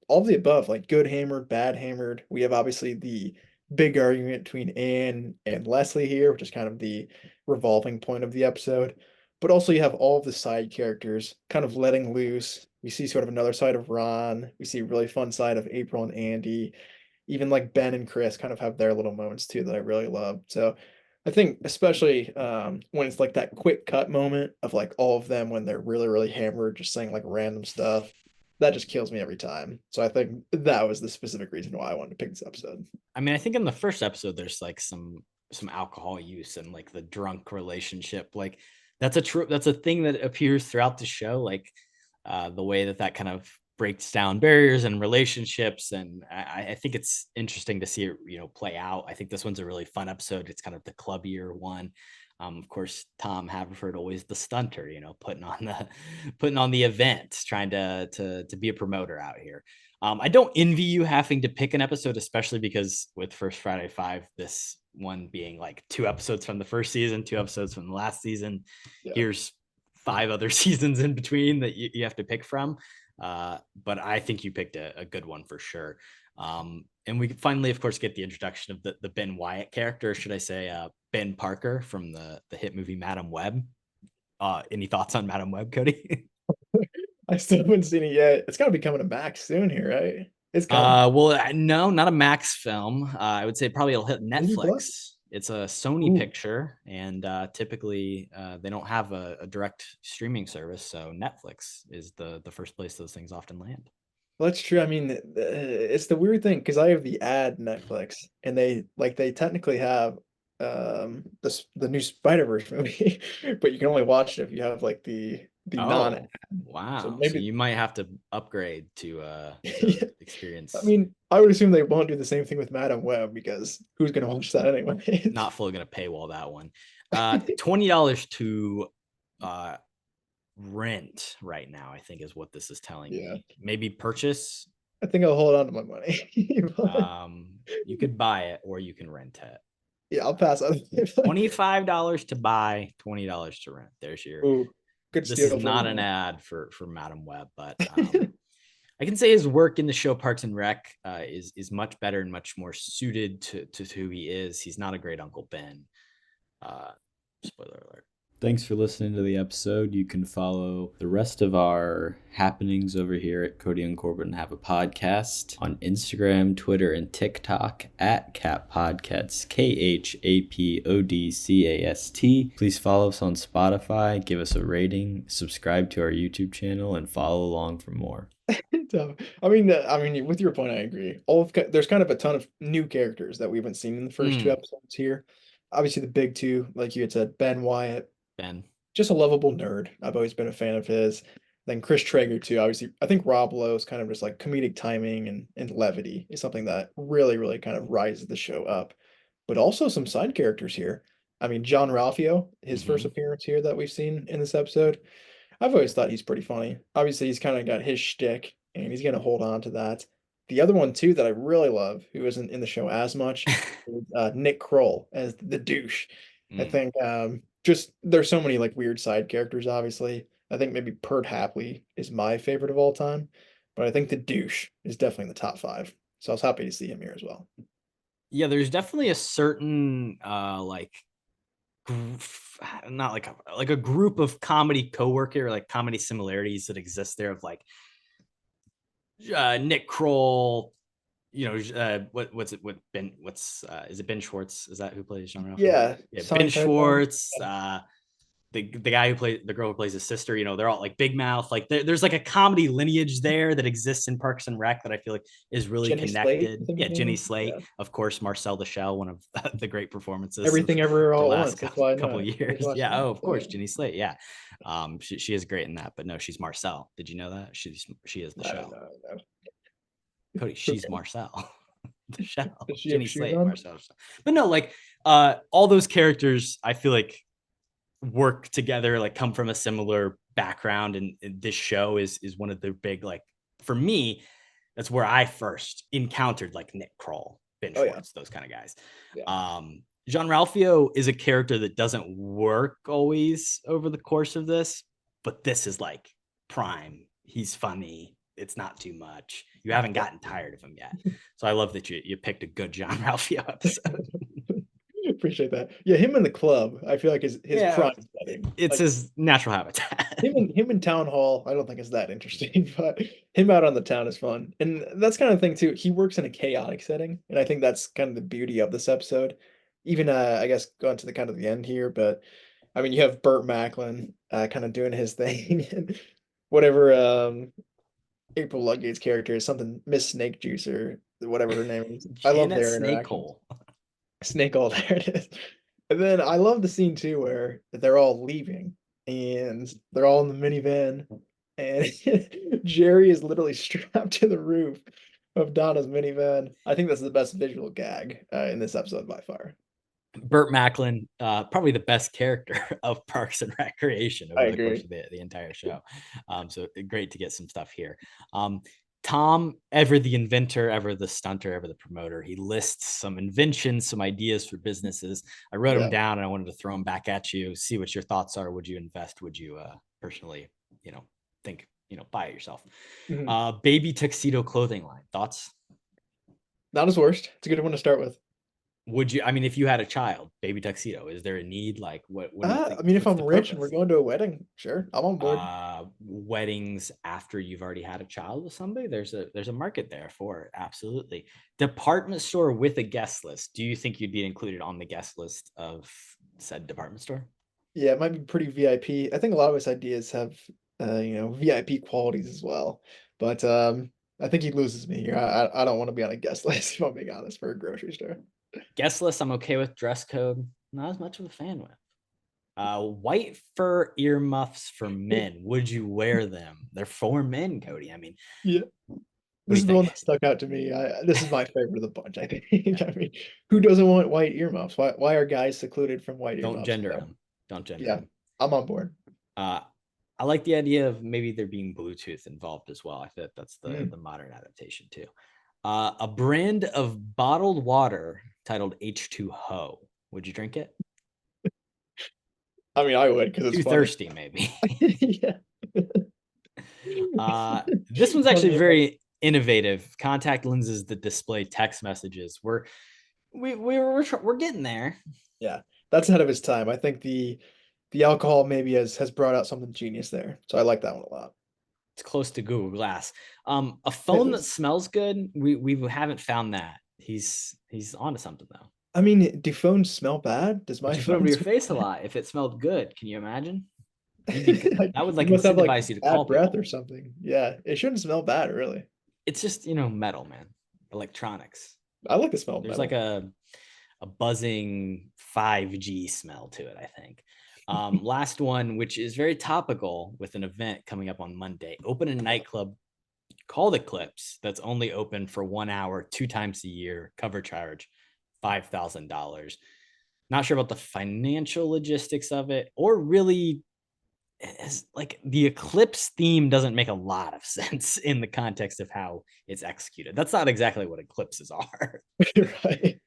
B: all of the above, like good hammered, bad hammered. We have obviously the big argument between Anne and Leslie here, which is kind of the revolving point of the episode. But also you have all of the side characters kind of letting loose. We see sort of another side of Ron. We see a really fun side of April and Andy. Even like Ben and Chris kind of have their little moments too that I really love. So I think especially when it's like that quick cut moment of like all of them when they're really, really hammered, just saying like random stuff, that just kills me every time. So I think that was the specific reason why I wanted to pick this episode.
A: I mean, I think in the first episode there's like some alcohol use and like the drunk relationship. Like that's a thing that appears throughout the show. Like the way that kind of breaks down barriers and relationships, and I think it's interesting to see it play out. I think this one's a really fun episode. It's kind of the clubbier one. Of course, Tom Haverford always the stunter, putting on the event, trying to be a promoter out here. I don't envy you having to pick an episode, especially because with First Friday 5, this one being like 2 episodes from the first season, 2 episodes from the last season.
B: Yeah.
A: Here's 5 other seasons in between that you have to pick from. But I think you picked a good one for sure. And we finally, of course, get the introduction of the Ben Wyatt character, or should I say Ben Parker from the hit movie Madam Webb. Any thoughts on Madam Webb, Kody?
B: I still haven't seen it yet. It's got to be coming to Max soon here, right? It's coming.
A: Well, no, not a Max film. I would say probably it'll hit
B: Disney Plus?
A: Netflix. It's a Sony
B: Ooh.
A: picture, and typically they don't have a direct streaming service, so Netflix is the first place those things often land.
B: That's true. I mean, it's the weird thing because I have the ad Netflix, and they technically have the new Spider-Verse movie, but you can only watch it if you have like the non.
A: Oh,
B: So
A: wow. So
B: maybe
A: you might have to upgrade to
B: yeah. I
A: experience.
B: mean, I would assume they won't do the same thing with Madam Web because who's gonna watch that anyway?
A: Not fully gonna paywall that one. $20 to rent right now, I think is what this is telling
B: Yeah,
A: me. Maybe purchase.
B: I think I'll hold on to my money.
A: You could buy it or you can rent it.
B: Yeah, I'll pass on.
A: $25 to buy, $20 to rent. There's your.
B: Ooh, good
A: This is
B: steal for
A: not an ad for Madam Web, but I can say his work in the show Parks and Rec is much better and much more suited to who he is. He's not a great Uncle Ben. Spoiler alert. Thanks for listening to the episode. You can follow the rest of our happenings over here at Kody and Korbin Have a Podcast on Instagram, Twitter, and TikTok at Cat Podcasts, KHAPODCAST. Please follow us on Spotify, give us a rating, subscribe to our YouTube channel, and follow along for more.
B: I mean, with your point, I agree. There's kind of a ton of new characters that we haven't seen in the first two episodes here. Obviously, the big two, like you had said, Ben Wyatt,
A: Ben.
B: just a lovable nerd. I've always been a fan of his. Then Chris Traeger too. Obviously, I think Rob Lowe's kind of just like comedic timing and levity is something that really, really kind of rises the show up. But also some side characters here. I mean, John Ralphio, his first appearance here that we've seen in this episode. I've always thought he's pretty funny. Obviously, he's kind of got his shtick, and he's gonna hold on to that. The other one too that I really love, who isn't in the show as much, is Nick Kroll as the douche. I think just there's so many like weird side characters. Obviously, I think maybe Pert Hapley is my favorite of all time, but I think the douche is definitely in the top five. So I was happy to see him here as well.
A: Yeah, there's definitely a certain not like a group of comedy coworker, like comedy similarities that exist there of like Nick Kroll, what's it with Ben? Is it Ben Schwartz? Is that who plays Jean Ralphio?
B: Yeah,
A: Ben
B: Seinfeld.
A: Schwartz, the guy who plays the girl who plays his sister, they're all like big mouth. Like there's like a comedy lineage there that exists in Parks and Rec that I feel like is really
B: Jenny Slate,
A: connected.
B: I think
A: Yeah,
B: his name
A: Jenny
B: is.
A: Slate,
B: Yeah.
A: of course, Marcel the Shell, one of the great performances of
B: Everything Everywhere
A: the
B: All at
A: last
B: Once. That's why I know
A: couple
B: it.
A: years.
B: Just watched
A: Yeah,
B: that.
A: oh, of course, Jenny Slate. Yeah, she is great in that. But no, she's Marcel. Did you know that she is the
B: I don't
A: Shell?
B: know.
A: Cody, she's Marcel. The Shell.
B: Does she have
A: Jenny
B: shoes
A: Slate,
B: on?
A: Marcel. But no, like all those characters, I feel like work together, like come from a similar background, and this show is one of the big, like, for me, that's where I first encountered like Nick Kroll, Ben
B: Oh, yeah.
A: Schwartz, those kind of guys.
B: Yeah.
A: Jean Ralphio is a character that doesn't work always over the course of this, but this is like prime. He's funny. It's not too much. You haven't gotten tired of him yet. So I love that you picked a good Jean Ralphio episode.
B: Appreciate that. Yeah, him in the club, I feel like his prime setting.
A: It's
B: Like,
A: his natural habitat.
B: him in town hall, I don't think is that interesting, but him out on the town is fun. And that's kind of thing too. He works in a chaotic setting, and I think that's kind of the beauty of this episode. Even I guess going to the kind of the end here, but I mean you have Burt Macklin kind of doing his thing and whatever April Ludgate's character is something Miss Snake Juice or whatever her name is. I love
A: Janet
B: their interactions.
A: Snakehole.
B: Snake Hole, there it is. And then I love the scene too where they're all leaving and they're all in the minivan and Jerry is literally strapped to the roof of Donna's minivan. I think that's the best visual gag in this episode by far.
A: Burt Macklin, probably the best character of Parks and Recreation
B: I
A: over the course
B: agree.
A: of the entire show. So great to get some stuff here. Tom, ever the inventor, ever the stunter, ever the promoter. He lists some inventions, some ideas for businesses. I wrote them down and I wanted to throw them back at you, see what your thoughts are. Would you invest? Would you personally, think, buy it yourself? Baby tuxedo clothing line. Thoughts?
B: Not his worst. It's a good one to start with.
A: Would you, I mean, if you had a child, baby tuxedo, is there a need? Like, what do you think?
B: I mean, if
A: What's
B: I'm
A: the
B: rich and
A: purpose?
B: we're going to a wedding, sure, I'm on board.
A: Weddings after you've already had a child with somebody, there's a market there for it. Absolutely. Department store with a guest list. Do you think you'd be included on the guest list of said department store?
B: Yeah, it might be pretty VIP. I think a lot of his ideas have VIP qualities as well. But I think he loses me here. I don't want to be on a guest list, if I'm being honest, for a grocery store.
A: Guest list, I'm okay with. Dress code, not as much of a fan with. White fur earmuffs for men. Would you wear them? They're for men, Kody. I mean,
B: Yeah.
A: what
B: This
A: do you
B: is the one
A: think?
B: that stuck out to me. This is my favorite of the bunch, I think. I mean, who doesn't want white earmuffs? Why are guys secluded from white
A: Don't
B: earmuffs?
A: gender
B: So,
A: them. Don't gender
B: yeah,
A: them.
B: I'm on board.
A: Uh, I like the idea of maybe there being Bluetooth involved as well. I think that's
B: Mm.
A: the modern adaptation too. A brand of bottled water titled H2Ho. Would you drink it?
B: I mean, I would because it's
A: Too
B: funny.
A: thirsty, maybe.
B: Yeah.
A: This one's actually
B: Funny.
A: very innovative. Contact lenses that display text messages. We're getting there.
B: Yeah, that's ahead of his time. I think the alcohol maybe has brought out something genius there. So I like that one a lot.
A: It's close to Google Glass. A phone that smells good. We haven't found that. He's onto something though.
B: I mean, do phones smell bad? Does
A: But
B: my
A: you put them
B: phone
A: to your
B: smell
A: face a
B: bad?
A: lot. If it smelled good, can you imagine? That would
B: You
A: like
B: must have like
A: incentivize you to call
B: bad breath
A: people.
B: or something. Yeah, it shouldn't smell bad, really.
A: It's just metal, man. Electronics.
B: I like the smell of
A: There's like
B: metal.
A: a buzzing 5G smell to it, I think. Last one, which is very topical with an event coming up on Monday. Open a nightclub called Eclipse that's only open for 1 hour, 2 times a year, cover charge $5,000. Not sure about the financial logistics of it, or really, like the Eclipse theme doesn't make a lot of sense in the context of how it's executed. That's not exactly what eclipses are.
B: Right.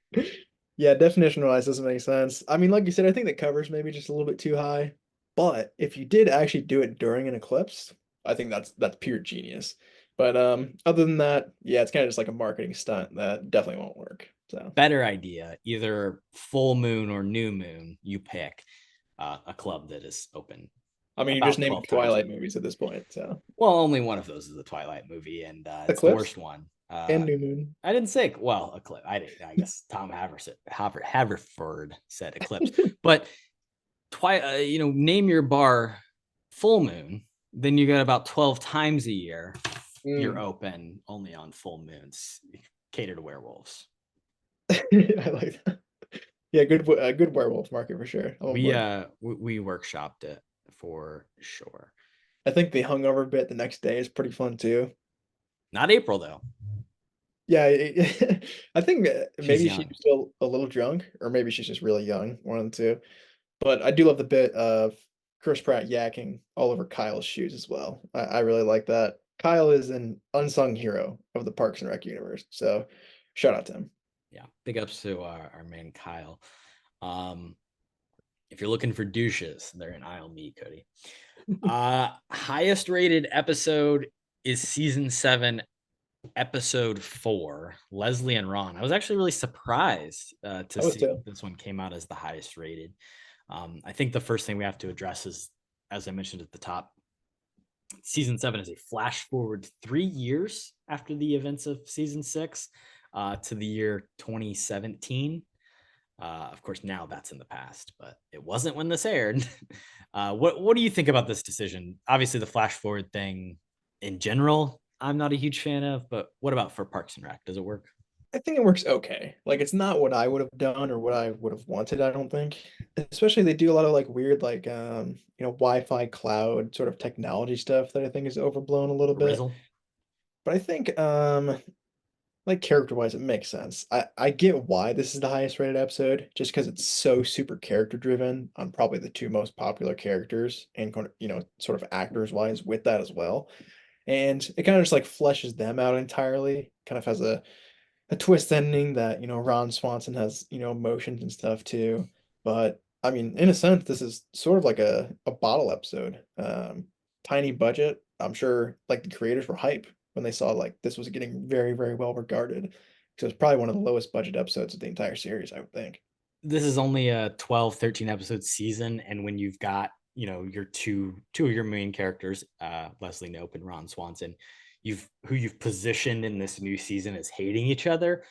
B: Yeah, definition wise doesn't make sense. I mean, like you said, I think the cover's maybe just a little bit too high. But if you did actually do it during an eclipse, I think that's pure genius. But other than that, yeah, it's kind of just like a marketing stunt that definitely won't work. So
A: Better idea, either full moon or new moon, you pick a club that is open
B: I mean, you're just
A: about
B: naming
A: 12 times a
B: Twilight
A: year.
B: movies at this point. So
A: Well, only one of those is the Twilight movie, and it's the
B: Eclipse
A: worst one.
B: and New Moon.
A: I didn't say Eclipse. I didn't. I guess Tom Haverford said Eclipse, but name your bar full moon. Then you got about 12 times a year. You're open only on full moons. Cater to werewolves.
B: I like that. Yeah, good werewolf market for sure. I'm on
A: We
B: board.
A: we workshopped it for sure.
B: I think the hungover bit the next day is pretty fun too.
A: Not April though.
B: Yeah, I think maybe she's
A: young.
B: still a little drunk, or maybe she's just really young, one of the two. But I do love the bit of Chris Pratt yakking all over Kyle's shoes as well. I really like that. Kyle is an unsung hero of the Parks and Rec universe, so shout out to him.
A: Yeah, big ups to our man Kyle. If you're looking for douches, they're in aisle me, Kody. Highest rated episode is season 7, episode 4, Leslie and Ron. I was actually really surprised to see
B: Too.
A: this one came out as the highest rated. I think the first thing we have to address is, as I mentioned at the top, season 7 is a flash forward 3 years after the events of season 6 to the year 2017. Of course, now that's in the past, but it wasn't when this aired. What do you think about this decision? Obviously, the flash forward thing in general, I'm not a huge fan of, but what about for Parks and Rec? Does it work?
B: I think it works okay. Like it's not what I would have done or what I would have wanted, I don't think. Especially they do a lot of like weird like Wi-Fi cloud sort of technology stuff that I think is overblown a little bit.
A: Rizzle?
B: But I think like character-wise it makes sense. I get why this is the highest rated episode just because it's so super character driven on probably the two most popular characters and sort of actors wise with that as well. And it kind of just like fleshes them out entirely. Kind of has a twist ending that Ron Swanson has emotions and stuff too. But I mean, in a sense, this is sort of like a bottle episode. Tiny budget. I'm sure like the creators were hype when they saw like this was getting very very well regarded. So it's probably one of the lowest budget episodes of the entire series, I would think.
A: This is only a 12, 13 episode season, and when you've got your two of your main characters, Leslie Knope and Ron Swanson, who you've positioned in this new season as hating each other,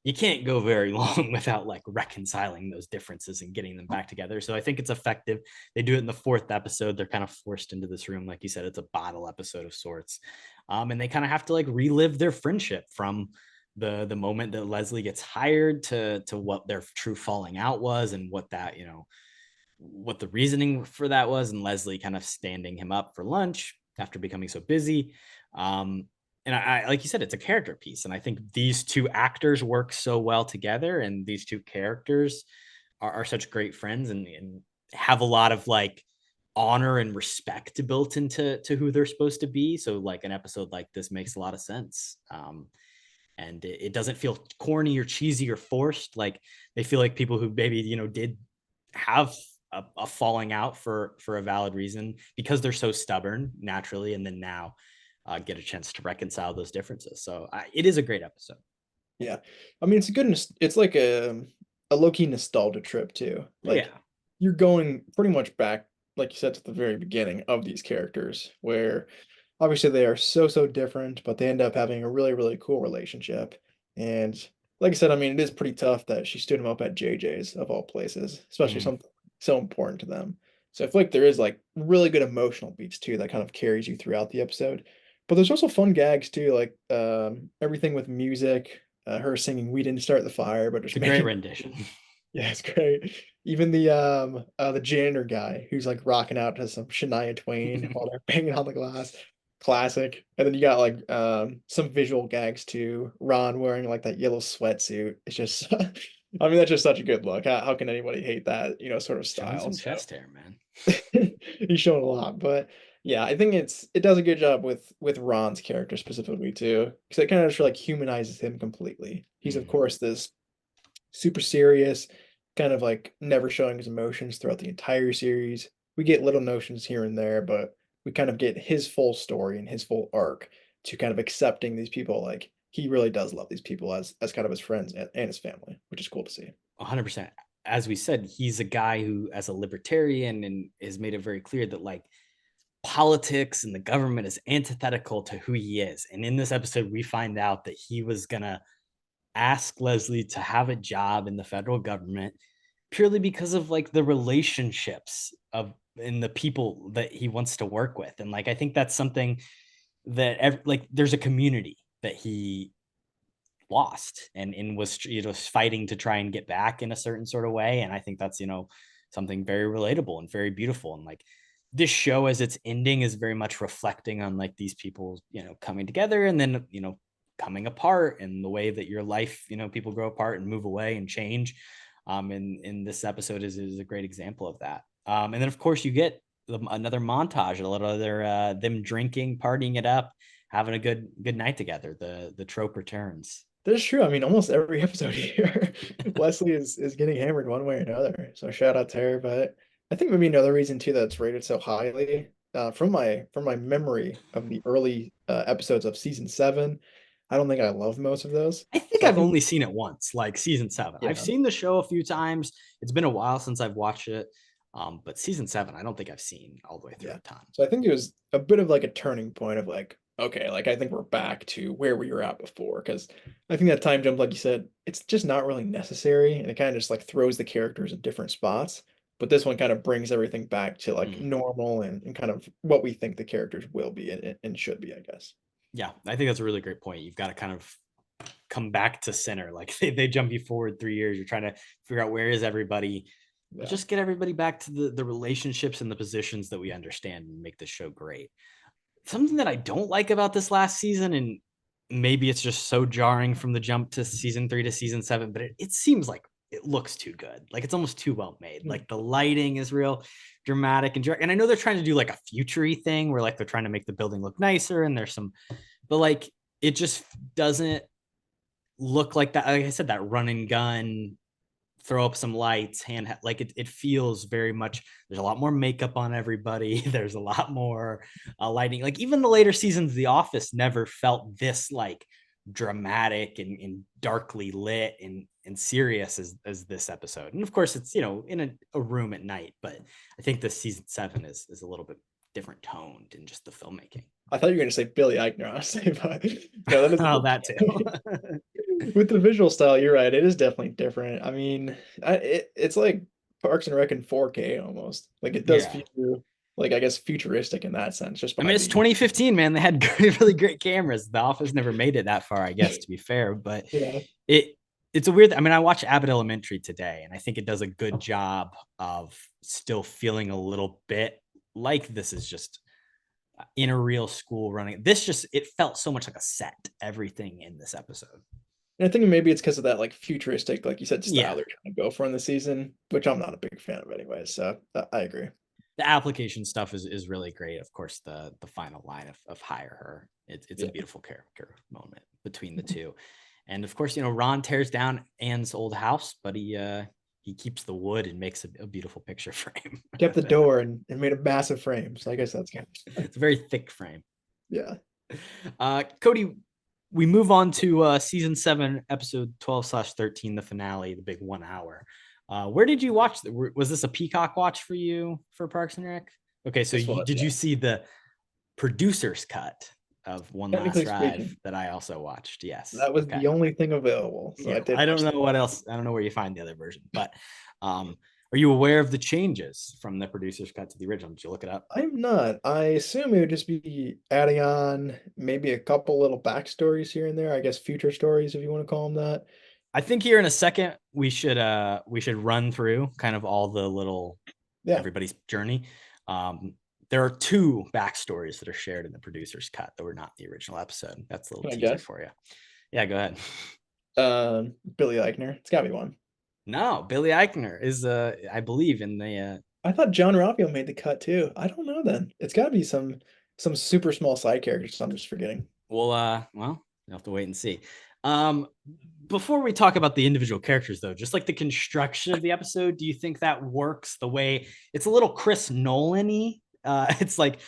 A: you can't go very long without like reconciling those differences and getting them back together. So I think it's effective. They do it in the 4th episode. They're kind of forced into this room. Like you said, it's a bottle episode of sorts. And they kind of have to like relive their friendship from the moment that Leslie gets hired to what their true falling out was, and what that, what the reasoning for that was, and Leslie kind of standing him up for lunch after becoming so busy. And I like you said, it's a character piece, and I think these two actors work so well together, and these two characters are such great friends, and have a lot of like honor and respect built into who they're supposed to be. So like an episode like this makes a lot of sense. And it doesn't feel corny or cheesy or forced. Like they feel like people who maybe, did have a falling out for a valid reason, because they're so stubborn naturally, and then now get a chance to reconcile those differences. So it is a great episode.
B: Yeah. I mean, it's like a low-key nostalgia trip too. Like
A: Yeah.
B: you're going pretty much back, like you said, to the very beginning of these characters, where obviously they are so different, but they end up having a really cool relationship. And like I said, I mean, it is pretty tough that she stood him up at JJ's of all places, especially
A: Mhm.
B: something so important to them. So I feel like there is like really good emotional beats too that kind of carries you throughout the episode. But there's also fun gags too, like everything with music, her singing "We didn't start the fire," but
A: It's
B: just
A: a great
B: making
A: rendition.
B: yeah, it's great. Even the janitor guy who's like rocking out to some Shania Twain while they're banging on the glass. Classic. And then you got like some visual gags too. Ron wearing like that yellow sweatsuit. It's just I mean that's just such a good look. How can anybody hate that, sort of
A: Showing
B: style?
A: some
B: So
A: chest hair, man.
B: he's showing a lot. But yeah, I think it does a good job with Ron's character specifically too. Because it kind of just like humanizes him completely. He's of
A: Mhm.
B: course this super serious, kind of like never showing his emotions throughout the entire series. We get little notions here and there, but we kind of get his full story and his full arc to kind of accepting these people. Like he really does love these people as kind of his friends and his family, which is cool to see.
A: 100%. As we said, he's a guy who, as a libertarian, and has made it very clear that like politics and the government is antithetical to who he is. And in this episode, we find out that he was gonna ask Leslie to have a job in the federal government purely because of like the relationships of and the people that he wants to work with. And like I think that's something that like there's a community that he lost, and was fighting to try and get back in a certain sort of way. And I think that's something very relatable and very beautiful. And like this show, as it's ending, is very much reflecting on like these people coming together, and then coming apart, and the way that your life, people grow apart and move away and change. And in this episode is a great example of that. And then of course you get another montage, a little other them drinking, partying it up, having a good night together. The trope returns.
B: That's true. I mean, almost every episode here, Leslie is getting hammered one way or another. So shout out to her. But I think maybe another reason too that's rated so highly, from my memory of the early episodes of season 7, I don't think I love most of those.
A: I think
B: So I
A: I've
B: think
A: only seen it once, like season 7. I've
B: yeah,
A: seen the show a few times. It's been a while since I've watched it. But season 7, I don't think I've seen all the way through
B: yeah.
A: a ton.
B: So I think it was a bit of like a turning point of like, okay, like I think we're back to where we were at before. Because I think that time jump, like you said, it's just not really necessary, and it kind of just like throws the characters in different spots. But this one kind of brings everything back to like
A: Mhm.
B: normal and kind of what we think the characters will be and should be, I guess.
A: Yeah, I think that's a really great point. You've got to kind of come back to center. Like they jump you forward 3 years. You're trying to figure out where is everybody. Let's
B: Yeah.
A: just get everybody back to the relationships and the positions that we understand, and make this show great. Something that I don't like about this last season, and maybe it's just so jarring from the jump to season 3 to season 7, but it seems like it looks too good. Like it's almost too well made.
B: Hmm.
A: Like the lighting is real dramatic and direct. And I know they're trying to do like a futury thing where like they're trying to make the building look nicer, and there's some, but like it just doesn't look like that. Like I said, that run and gun, throw up some lights, like it feels very much. There's a lot more makeup on everybody. There's a lot more lighting. Like even the later seasons of The Office never felt this like dramatic and darkly lit and serious as this episode. And of course it's in a room at night, but I think this season 7 is a little bit different toned in just the filmmaking.
B: I thought you were going to say Billy Eichner, honestly, but no, that is
A: Oh, that too.
B: with the visual style, you're right. It is definitely different. I mean, it's like Parks and Rec in 4K almost. Like it does
A: Yeah.
B: feel like I guess futuristic in that sense. Just
A: I
B: by
A: mean, it's
B: the
A: 2015, man. They had really great cameras. The Office never made it that far, I guess, to be fair. But
B: yeah.
A: it's a weird. I mean, I watched Abbott Elementary today, and I think it does a good job of still feeling a little bit like this is just in a real school running. This just it felt so much like a set. Everything in this episode.
B: And I think maybe it's because of that like futuristic, like you said, style
A: Yeah,
B: they're trying to go for in the season, which I'm not a big fan of anyway. So I agree.
A: the application stuff is really great. Of course, the final line of hire her. It's
B: Yeah.
A: a beautiful character moment between the two. And of course, Ron tears down Anne's old house, but he keeps the wood and makes a beautiful picture frame.
B: Kept the door and made a massive frame. So I guess that's kind of
A: It's a very thick frame.
B: yeah.
A: Kody, we move on to season 7, episode 12/13, the finale, the big 1 hour. Where did you watch? Was this a Peacock watch for you for Parks and Rec? Okay, so did you see the producer's cut of One Last Ride that I also watched? Yes,
B: that was the only thing available. So
A: yeah, I don't know what else. I don't know where you find the other version, but are you aware of the changes from the producer's cut to the original? Did you look it up?
B: I'm not. I assume it would just be adding on maybe a couple little backstories here and there. I guess future stories, if you want to call them that.
A: I think here in a second we should run through kind of all the little everybody's journey. There are 2 backstories that are shared in the producer's cut that were not in the original episode. That's a little teaser for you. Yeah, go ahead.
B: Billy Eichner. It's gotta be one.
A: No, Billy Eichner is I believe in the
B: I thought John Raphael made the cut too. I don't know then. It's gotta be some super small side characters I'm just forgetting.
A: Well, you'll have to wait and see. Before we talk about the individual characters, though, just like the construction of the episode, do you think that works the way it's a little Chris Nolan-y? It's like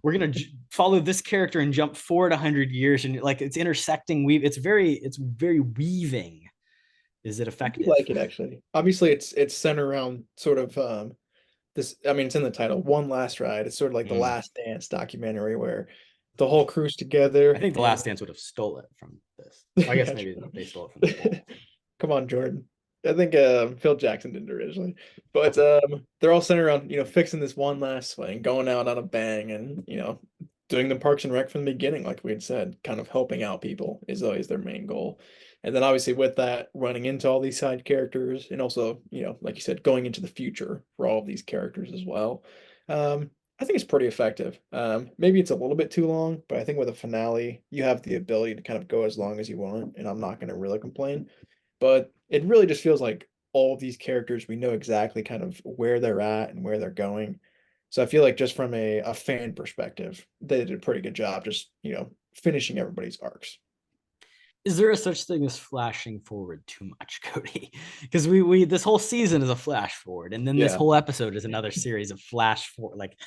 A: we're gonna follow this character and jump forward 100 years, and like it's intersecting. It's very weaving. Is it effective?
B: I like it actually. Obviously, it's centered around sort of this. I mean, it's in the title, One Last Ride. It's sort of like the Last Dance documentary where the whole crew's together.
A: I think the Last Dance would have stole it from this. I guess maybe they stole it from the
B: Come on, Jordan. I think Phil Jackson did it originally, but they're all centered around fixing this one last swing, going out on a bang, and doing the Parks and Rec from the beginning, like we had said, kind of helping out people is always their main goal. And then obviously with that, running into all these side characters, and also like you said, going into the future for all of these characters as well. I think it's pretty effective. Maybe it's a little bit too long, but I think with a finale, you have the ability to kind of go as long as you want, and I'm not going to really complain. But it really just feels like all of these characters, we know exactly kind of where they're at and where they're going. So I feel like just from a fan perspective, they did a pretty good job just, finishing everybody's arcs.
A: Is there a such thing as flashing forward too much, Kody? Because we this whole season is a flash forward, and then this whole episode is another series of flash forward. Like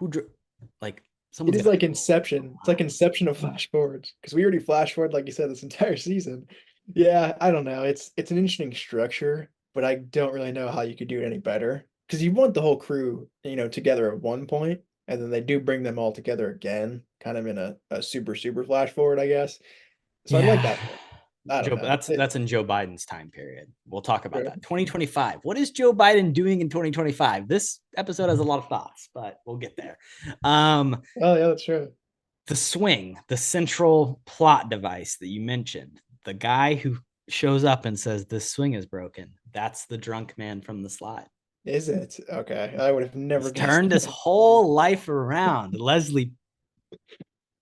B: it is like Inception. It's like Inception of flash forwards because we already flash forward, like you said, this entire season. Yeah, I don't know. It's an interesting structure, but I don't really know how you could do it any better because you want the whole crew, together at one point, and then they do bring them all together again, kind of in a super flash forward, I guess. So I like that. I don't know.
A: That's in Joe Biden's time period. We'll talk about that. 2025. What is Joe Biden doing in 2025? This episode has a lot of thoughts, but we'll get there.
B: Oh yeah, that's true.
A: The swing, the central plot device that you mentioned, the guy who shows up and says this swing is broken. That's the drunk man from the slide.
B: Is it? Okay. I would have never
A: turned his whole life around. Leslie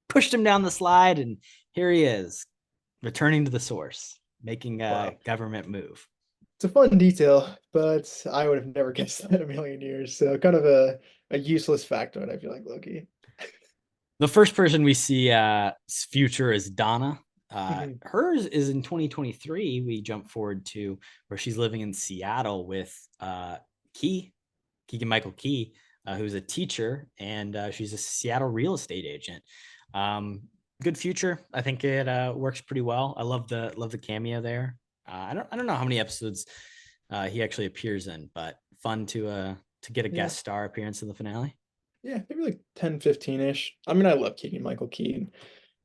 A: pushed him down the slide, and here he is, returning to the source, making a government move.
B: It's a fun detail, but I would have never guessed that in a million years. So kind of a useless factoid, I feel like, Loki.
A: The first person we see future is Donna. Hers is in 2023. We jump forward to where she's living in Seattle with Keegan-Michael Key, who's a teacher, and she's a Seattle real estate agent. Good future. I think it works pretty well. I love the cameo there. I don't know how many episodes he actually appears in, but fun to get a guest star appearance in the finale.
B: Yeah, maybe like 10, 15-ish. I mean, I love Keegan-Michael Key.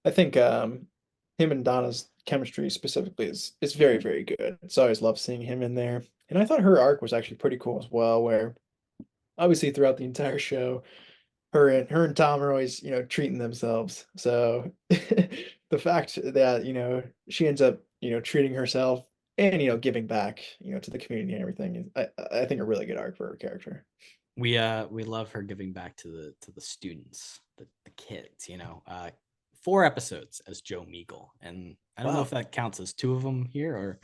B: I think him and Donna's chemistry specifically is very, very good. So I always love seeing him in there. And I thought her arc was actually pretty cool as well, where obviously throughout the entire show, her and Tom are always, treating themselves. So the fact that, she ends up, treating herself and, giving back, to the community and everything is, I think, a really good arc for her character.
A: We love her giving back to the students, the kids, 4 episodes as Joe Meagle. And I don't know if that counts as 2 of them here, or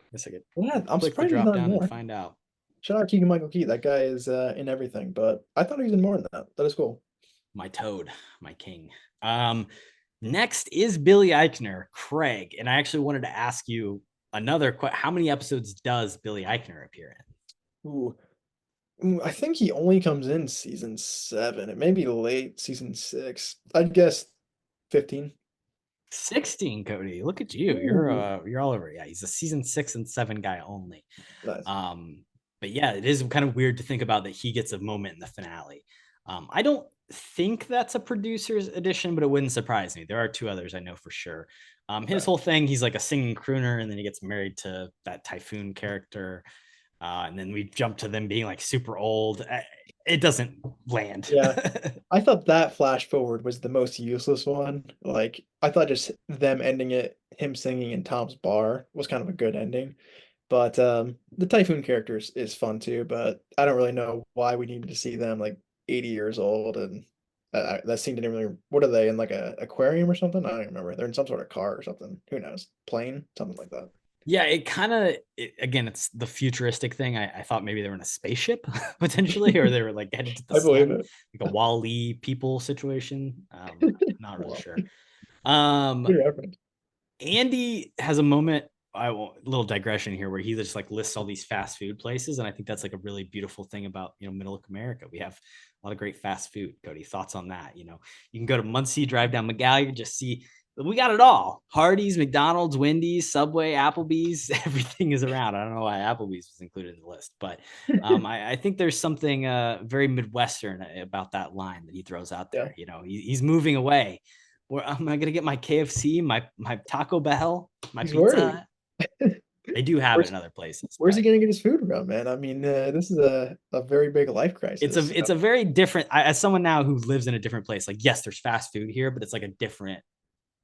A: I guess I could
B: Yeah, I'm
A: click the
B: surprised he's
A: drop
B: not in
A: down and
B: more.
A: find out.
B: Shout out Keegan Michael Key. That guy is in everything, but I thought he was in more than that. That is cool.
A: My toad, my king. Next is Billy Eichner, Craig. And I actually wanted to ask you another question. How many episodes does Billy Eichner appear in?
B: Ooh. I think he only comes in season 7. It may be late season 6. I'd guess 15.
A: 16, Kody. Look at you.
B: Ooh.
A: You're all over. Yeah, he's a season 6 and 7 guy only.
B: Nice.
A: But yeah, it is kind of weird to think about that he gets a moment in the finale. I don't think that's a producer's edition, but it wouldn't surprise me. There are 2 others I know for sure. His whole thing, he's like a singing crooner, and then he gets married to that Typhoon character. And then we jump to them being like super old. It doesn't land.
B: Yeah. I thought that flash forward was the most useless one. Like, I thought just them ending it, him singing in Tom's bar, was kind of a good ending. But the Typhoon character is fun too, but I don't really know why we needed to see them like 80 years old, and that scene didn't really. What are they in, like a aquarium or something? I don't even remember. They're in some sort of car or something. Who knows? Plane, something like that.
A: Yeah, it kind of, again, it's the futuristic thing. I thought maybe they were in a spaceship potentially, or they were like headed to the
B: I believe
A: sun,
B: it.
A: like a Wall-E people situation. Not really
B: Wow.
A: sure. Um,
B: Good reference.
A: Andy has a moment. Little digression here, where he just like lists all these fast food places, and I think that's like a really beautiful thing about Middle America. We have a lot of great fast food. Kody, thoughts on that? You can go to Muncie, drive down McGallion, just see we got it all. Hardee's, McDonald's, Wendy's, Subway, Applebee's, everything is around. I don't know why Applebee's was included in the list, but I think there's something very Midwestern about that line that he throws out there.
B: Yeah.
A: He's moving away. Where am I going to get my KFC, my Taco Bell, my
B: He's
A: Pizza
B: worried.
A: Hut? They do have it in other places.
B: Where's he gonna get his food from, man? I mean, this is a very big life crisis.
A: It's a very different. As someone now who lives in a different place, like yes, there's fast food here, but it's like a different,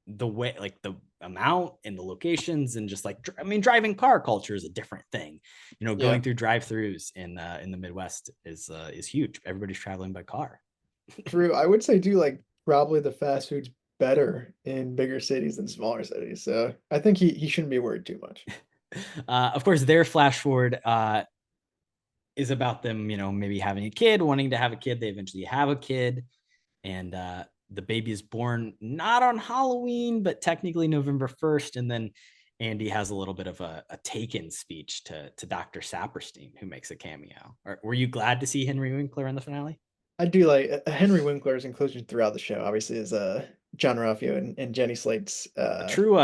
A: the way, like the amount and the locations, and just like driving car culture is a different thing. Going through drive-throughs in the Midwest is huge. Everybody's traveling by car.
B: True. I would say too, like probably the fast food's better in bigger cities than smaller cities. So I think he shouldn't be worried too much.
A: Of course, their flash forward is about them, maybe having a kid, wanting to have a kid. They eventually have a kid, and the baby is born not on Halloween, but technically November 1st. And then Andy has a little bit of a Taken speech to Dr. Saperstein, who makes a cameo. Were you glad to see Henry Winkler in the finale?
B: I do like Henry Winkler's inclusion throughout the show. Obviously, is John Ralphio and Jenny Slate's
A: a true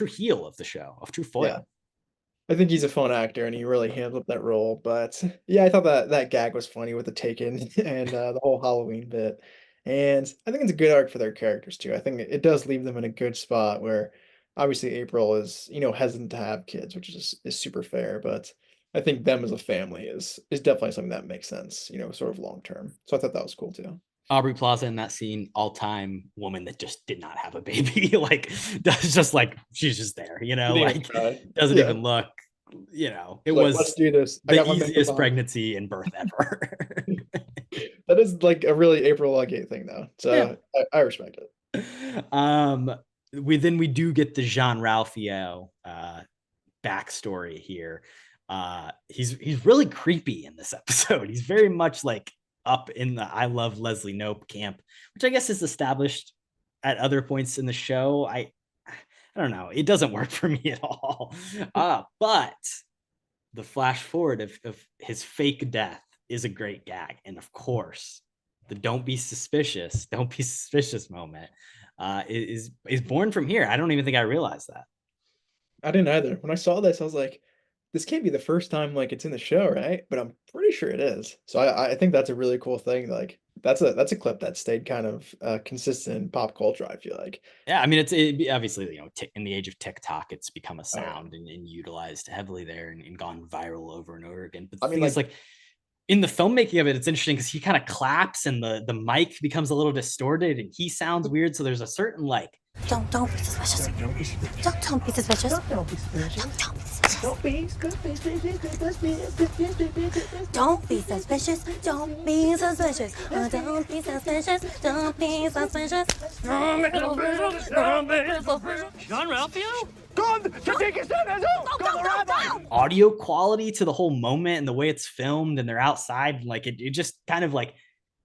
A: heel of the show, a true foil.
B: Yeah. I think he's a fun actor and he really handled that role. But yeah, I thought that gag was funny with the Taken and the whole Halloween bit. And I think it's a good arc for their characters too. I think it does leave them in a good spot where obviously April is, hesitant to have kids, which is super fair. But I think them as a family is definitely something that makes sense, sort of long term. So I thought that was cool too.
A: Aubrey Plaza in that scene, all-time woman that just did not have a baby. Like, does just like she's just there, like doesn't even look. It was
B: let's do this.
A: The easiest pregnancy and birth ever.
B: That is like a really April Ludgate thing, though. So yeah. I respect it.
A: We do get the Jean Ralphio backstory here. He's really creepy in this episode. He's very much like up in the I love Leslie Knope camp, which I guess is established at other points in the show. I don't know. It doesn't work for me at all. But the flash forward of his fake death is a great gag. And of course, the don't be suspicious moment is born from here. I don't even think I realized that.
B: I didn't either. When I saw this, I was like, this can't be the first time like it's in the show, right? But I'm pretty sure it is. So I think that's a really cool thing. Like that's a clip that stayed kind of consistent in pop culture, I feel like.
A: Yeah, I mean, it's obviously, in the age of TikTok, it's become a sound and utilized heavily there and gone viral over and over again. But the thing is, like, in the filmmaking of it, it's interesting because he kind of claps and the mic becomes a little distorted and he sounds weird. So there's a certain like
D: Don't be suspicious. Don't be suspicious. Don't be suspicious. Don't be suspicious. Don't be suspicious. Don't be suspicious. Don't be suspicious. Don't be suspicious. Don't be suspicious.
E: John Ralphio?
A: audio quality to the whole moment and the way it's filmed and they're outside. Like it just kind of like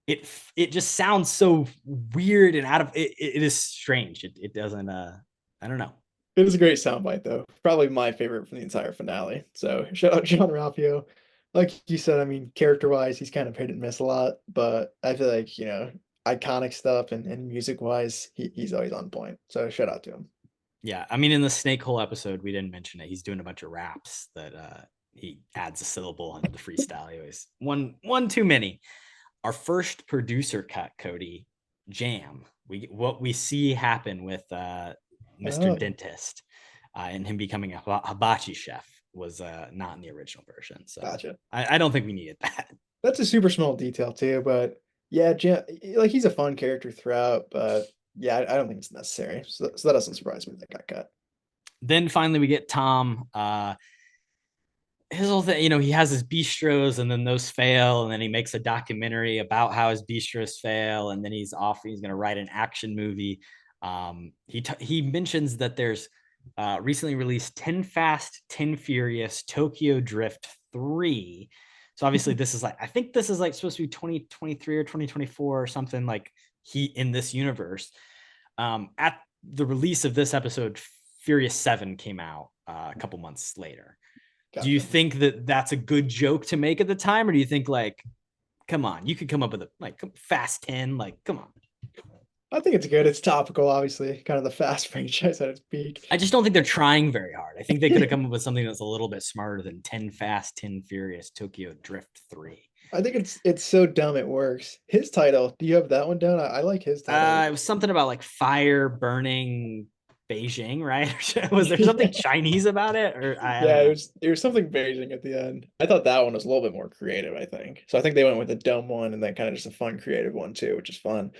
A: it just sounds so weird and out of it is strange. It doesn't I don't know.
B: It was a great soundbite though. Probably my favorite from the entire finale. So shout out John Ralphio. Like you said, I mean, character wise, he's kind of hit and miss a lot, but I feel like, iconic stuff and music wise, he's always on point. So shout out to him.
A: Yeah, I mean, in the snake hole episode, we didn't mention it. He's doing a bunch of raps that he adds a syllable into the freestyle. Anyways, one too many. Our first producer cut, Kody, Jam. What we see happen with Mr. Dentist and him becoming a hibachi chef was not in the original version. So
B: Gotcha.
A: I don't think we needed that.
B: That's a super small detail too, but yeah, Jam, like he's a fun character throughout, but yeah, I don't think it's necessary. So that doesn't surprise me that got cut.
A: Then finally we get Tom. His whole thing, he has his bistros and then those fail. And then he makes a documentary about how his bistros fail. And then he's going to write an action movie. He mentions that there's recently released 10 Fast, 10 Furious, Tokyo Drift 3. So obviously this is I think this is supposed to be 2023 or 2024 or something in this universe. At the release of this episode, Furious 7 came out a couple months later. Gotcha. Do you think that that's a good joke to make at the time? Or do you think come on, you could come up with Fast 10, come on.
B: I think it's good. It's topical, obviously, kind of the Fast franchise at its peak.
A: I just don't think they're trying very hard. I think they could have come up with something that's a little bit smarter than 10 Fast, 10 Furious, Tokyo Drift 3.
B: I think it's so dumb it works. His title, do you have that one down? I like his title.
A: It was something about fire burning Beijing, right? Was there something Chinese about it? Or
B: it was something Beijing at the end. I thought that one was a little bit more creative, I think. So I think they went with a dumb one and then kind of just a fun, creative one too, which is fun.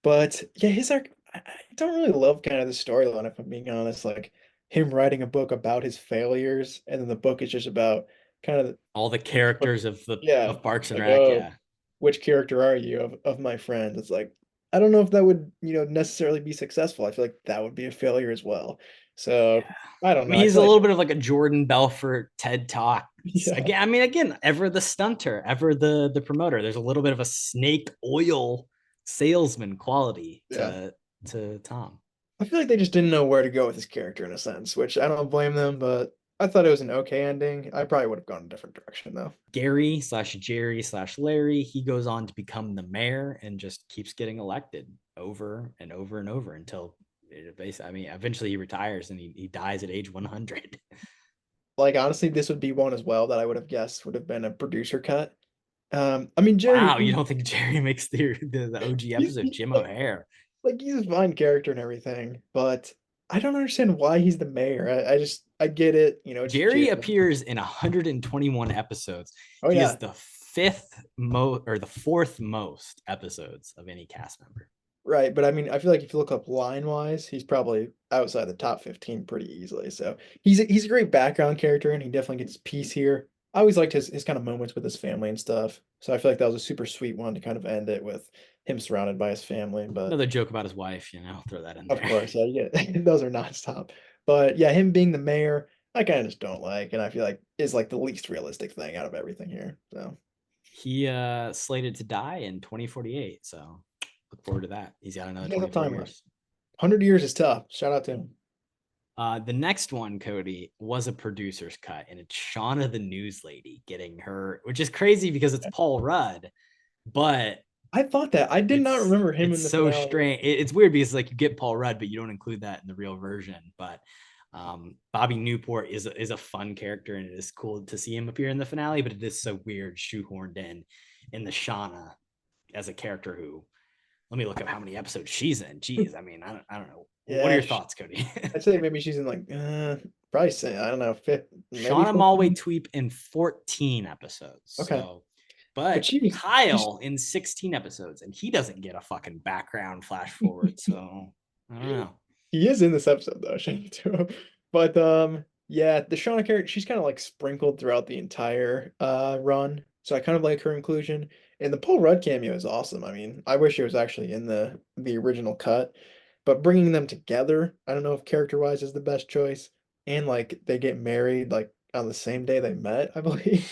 B: But yeah, his arc, I don't really love kind of the storyline, if I'm being honest. Him writing a book about his failures, and then the book is just about kind of
A: all the characters of Parks and Rec. Yeah,
B: which character are you of my friends? It's I don't know if that would necessarily be successful. I feel like that would be a failure as well. So I don't know.
A: He's a little bit of a Jordan Belfort TED Talk. Yeah. Again, ever the stunter, ever the promoter. There's a little bit of a snake oil salesman quality to Tom.
B: I feel like they just didn't know where to go with his character in a sense, which I don't blame them, but I thought it was an okay ending. I probably would have gone a different direction though.
A: Gary/Jerry/Larry, he goes on to become the mayor and just keeps getting elected over and over and over until eventually he retires and he dies at age 100.
B: Honestly, this would be one as well that I would have guessed would have been a producer cut. Jerry.
A: Wow, you don't think Jerry makes the OG episode? Jim O'Hare.
B: He's a fine character and everything, but I don't understand why he's the mayor. I get it.
A: Jerry appears in 121 episodes. He is the fourth most episodes of any cast member.
B: Right, but I feel like if you look up line wise, he's probably outside the top 15 pretty easily. So he's a great background character, and he definitely gets his piece here. I always liked his kind of moments with his family and stuff. So I feel like that was a super sweet one to kind of end it with him surrounded by his family. But
A: another joke about his wife, throw that in there.
B: Of course, yeah, those are nonstop. But yeah, him being the mayor, I kind of just don't like, and I feel like is the least realistic thing out of everything here. So
A: he slated to die in 2048. So look forward to that. He's got another 24 years.
B: 100 years is tough. Shout out to him.
A: The next one, Kody, was a producer's cut, and it's Shauna the News Lady getting her, which is crazy because it's Paul Rudd, but
B: I thought that. I did not remember him in the
A: so finale. Strange. It's weird because you get Paul Rudd, but you don't include that in the real version. But Bobby Newport is a fun character, and it is cool to see him appear in the finale, but it is so weird shoehorned in the Shauna as a character who, let me look up how many episodes she's in. Jeez, I don't know. Yeah, what are your thoughts, Kody?
B: I'd say maybe she's in probably say, I don't know, fifth.
A: Shauna Malwae-Tweep in 14 episodes.
B: Okay.
A: So But
B: she's
A: Kyle in 16 episodes, and he doesn't get a fucking background flash forward. So I don't know.
B: he is in this episode though, shout out to him. But yeah, the Shauna character, she's kind of like sprinkled throughout the entire run. So I kind of like her inclusion. And the Paul Rudd cameo is awesome. I mean, I wish it was actually in the original cut. But bringing them together, I don't know if character-wise is the best choice. And like they get married like on the same day they met, I believe,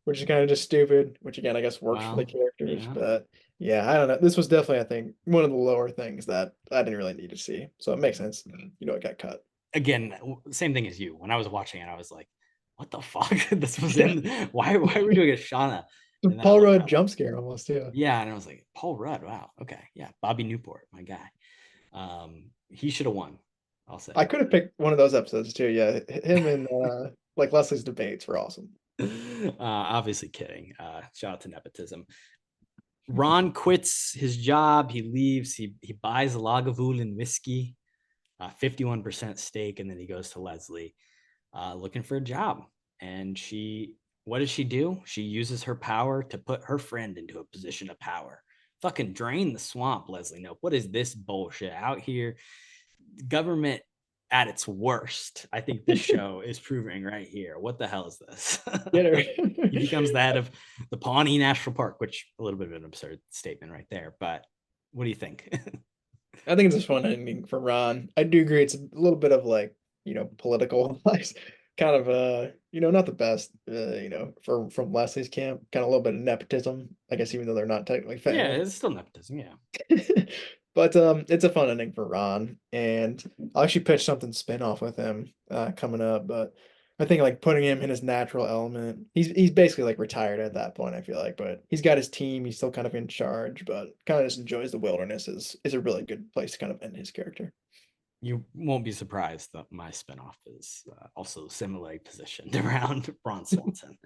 B: which is kind of just stupid, which again, I guess works for the
A: Well,
B: characters.
A: yeah.
B: But yeah, I don't know. This was definitely, I think, one of the lower things that I didn't really need to see. So it makes sense. It got cut.
A: Again, same thing as you. When I was watching it, I was like, what the fuck? This was in why are we doing a Shauna?
B: The
A: And then I
B: Paul
A: looked
B: Rudd
A: up.
B: jump scare almost, yeah.
A: Yeah, and I was like, Paul Rudd, wow, okay, yeah, Bobby Newport, my guy. He should have won, I'll say.
B: I could have picked one of those episodes too. Yeah, him and like Leslie's debates were awesome.
A: Obviously kidding. Shout out to nepotism. Ron quits his job. He leaves. He buys Lagavulin whiskey, 51% stake, and then he goes to Leslie, looking for a job. And what does she do? She uses her power to put her friend into a position of power. Fucking drain the swamp, Leslie. No, what is this bullshit out here? Government at its worst. I think this show is proving right here. What the hell is this? He becomes the head of the Pawnee National Park, which a little bit of an absurd statement right there. But what do you think?
B: I think it's a fun ending for Ron. I do agree. It's a little bit of like, political kind of not the best, from Leslie's camp, kind of a little bit of nepotism, I guess, even though they're not technically family.
A: Yeah, it's still nepotism, yeah.
B: But it's a fun ending for Ron, and I'll actually pitch something spin-off with him coming up. But I think like putting him in his natural element, he's basically like retired at that point, I feel like, but he's got his team, he's still kind of in charge, but kind of just enjoys the wilderness is a really good place to kind of end his character.
A: You won't be surprised that my spinoff is also similarly positioned around Ron Swanson.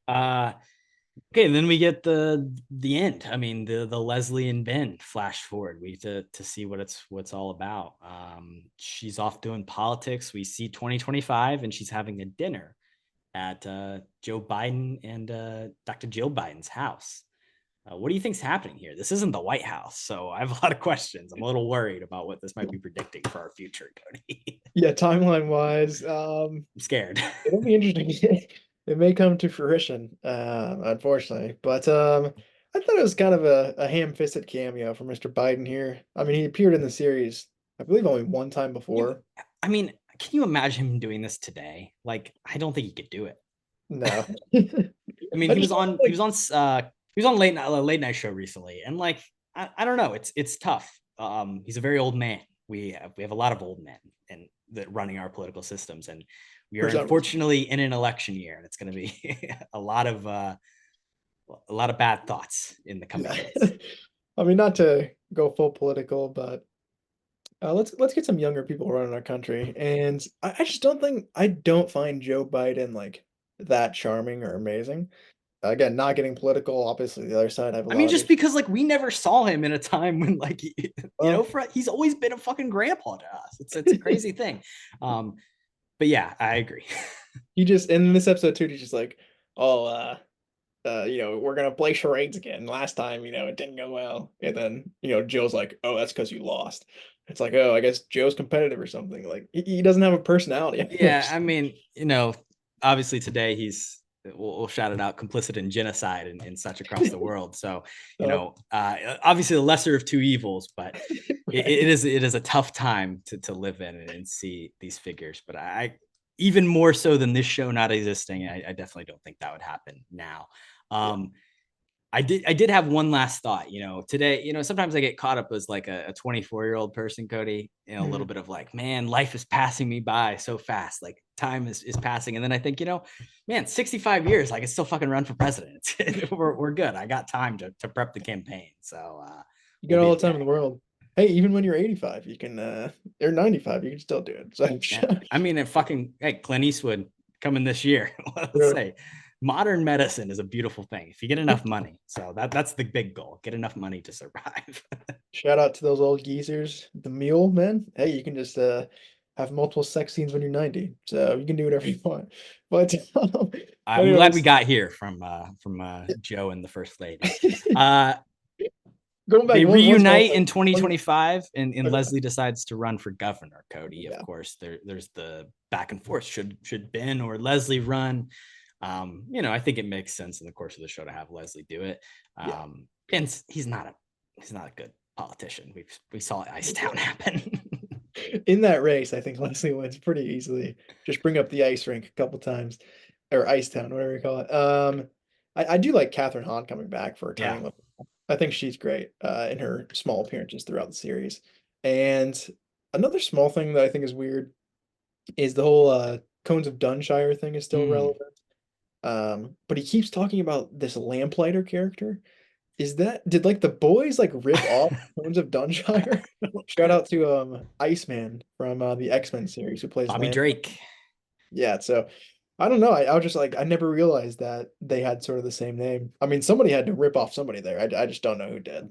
A: Okay, and then we get the end. I mean, the Leslie and Ben flash forward. We to see what's all about. She's off doing politics. We see 2025, and she's having a dinner at Joe Biden and Dr. Jill Biden's house. What do you think's happening here? This isn't the White House, so I have a lot of questions. I'm a little worried about what this might be predicting for our future, Kody.
B: Yeah, timeline wise,
A: I'm scared.
B: It'll be interesting. It may come to fruition, unfortunately. But I thought it was kind of a ham-fisted cameo for Mr. Biden here. I mean, he appeared in the series, I believe, only one time before.
A: I mean, can you imagine him doing this today? Like, I don't think he could do it.
B: No.
A: I mean, he was on late night show recently, and like, I don't know, it's tough. He's a very old man. We have a lot of old men and that running our political systems, and we are unfortunately in an election year, and it's going to be a lot of bad thoughts in the coming days.
B: I mean, not to go full political, but let's get some younger people running our country. And I just don't find Joe Biden like that charming or amazing. Again, not getting political. Obviously, the other side have.
A: Just because like we never saw him in a time when like he's always been a fucking grandpa to us. It's a crazy thing. But yeah, I agree.
B: He just in this episode too, he's just like, we're gonna play charades again. Last time, it didn't go well. And then, Joe's like, oh, that's because you lost. It's like, oh, I guess Joe's competitive or something. Like he doesn't have a personality.
A: Yeah, I mean, obviously today we'll shout it out, complicit in genocide and such across the world. So, obviously the lesser of two evils, but right. it is a tough time to live in and see these figures. But I even more so than this show not existing, I definitely don't think that would happen now. I did have one last thought, today, sometimes I get caught up as like a 24-year-old person, Kody, a little bit of like, man, life is passing me by so fast. Like time is passing. And then I think, man, 65 years, I can still fucking run for president. we're good. I got time to prep the campaign. So
B: you got all the time in the world. Hey, even when you're 85, you can, or 95, you can still do it. So
A: yeah. I mean, Clint Eastwood coming this year, let's say. Modern medicine is a beautiful thing if you get enough money. So that's the big goal. Get enough money to survive.
B: Shout out to those old geezers. The mule, man. Hey, you can just have multiple sex scenes when you're 90. So you can do whatever you want. But
A: I'm glad we
B: Anyways.
A: got here from Joe and the first lady.
B: Going back,
A: They
B: one small
A: reunite
B: thing.
A: in 2025, and
B: Okay.
A: Leslie decides to run for governor. Kody,
B: Yeah.
A: of course, there's the back and forth. Should Ben or Leslie run? I think it makes sense in the course of the show to have Leslie do it. Ben's he's not a good politician. We saw Icetown happen.
B: In that race, I think Leslie wins pretty easily. Just bring up the ice rink a couple times, or Icetown, whatever you call it. I do like Catherine Hahn coming back for a tiny little. I think she's great in her small appearances throughout the series. And another small thing that I think is weird is the whole Cones of Dunshire thing is still relevant. But he keeps talking about this lamplighter character. Did like the boys like rip off Cones of Dunshire? Shout out to Iceman from the X-Men series who plays
A: Bobby
B: Lamp.
A: Drake.
B: Yeah, so I don't know. I was just like I never realized that they had sort of the same name. I mean, somebody had to rip off somebody there. I just don't know who did.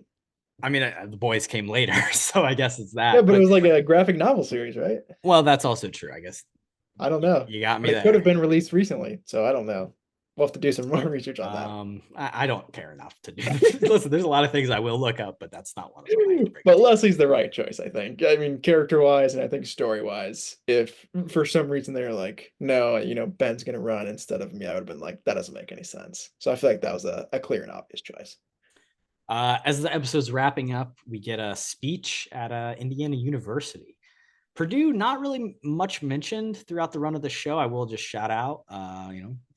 A: I mean, the boys came later, so I guess it's that.
B: Yeah, but it was like a graphic novel series, right?
A: Well, that's also true. I guess
B: I don't know.
A: you got me
B: But it
A: there.
B: could have been released recently, so I don't know. We'll have to do some more research on that.
A: I don't care enough to do. Listen, there's a lot of things I will look up, but that's not one of them.
B: But Leslie's the right choice, I think. I mean, character-wise, and I think story-wise. If for some reason they're like, no, Ben's gonna run instead of me, I would have been like, that doesn't make any sense. So I feel like that was a clear and obvious choice.
A: As the episode's wrapping up, we get a speech at Indiana University. Purdue, not really much mentioned throughout the run of the show. I will just shout out,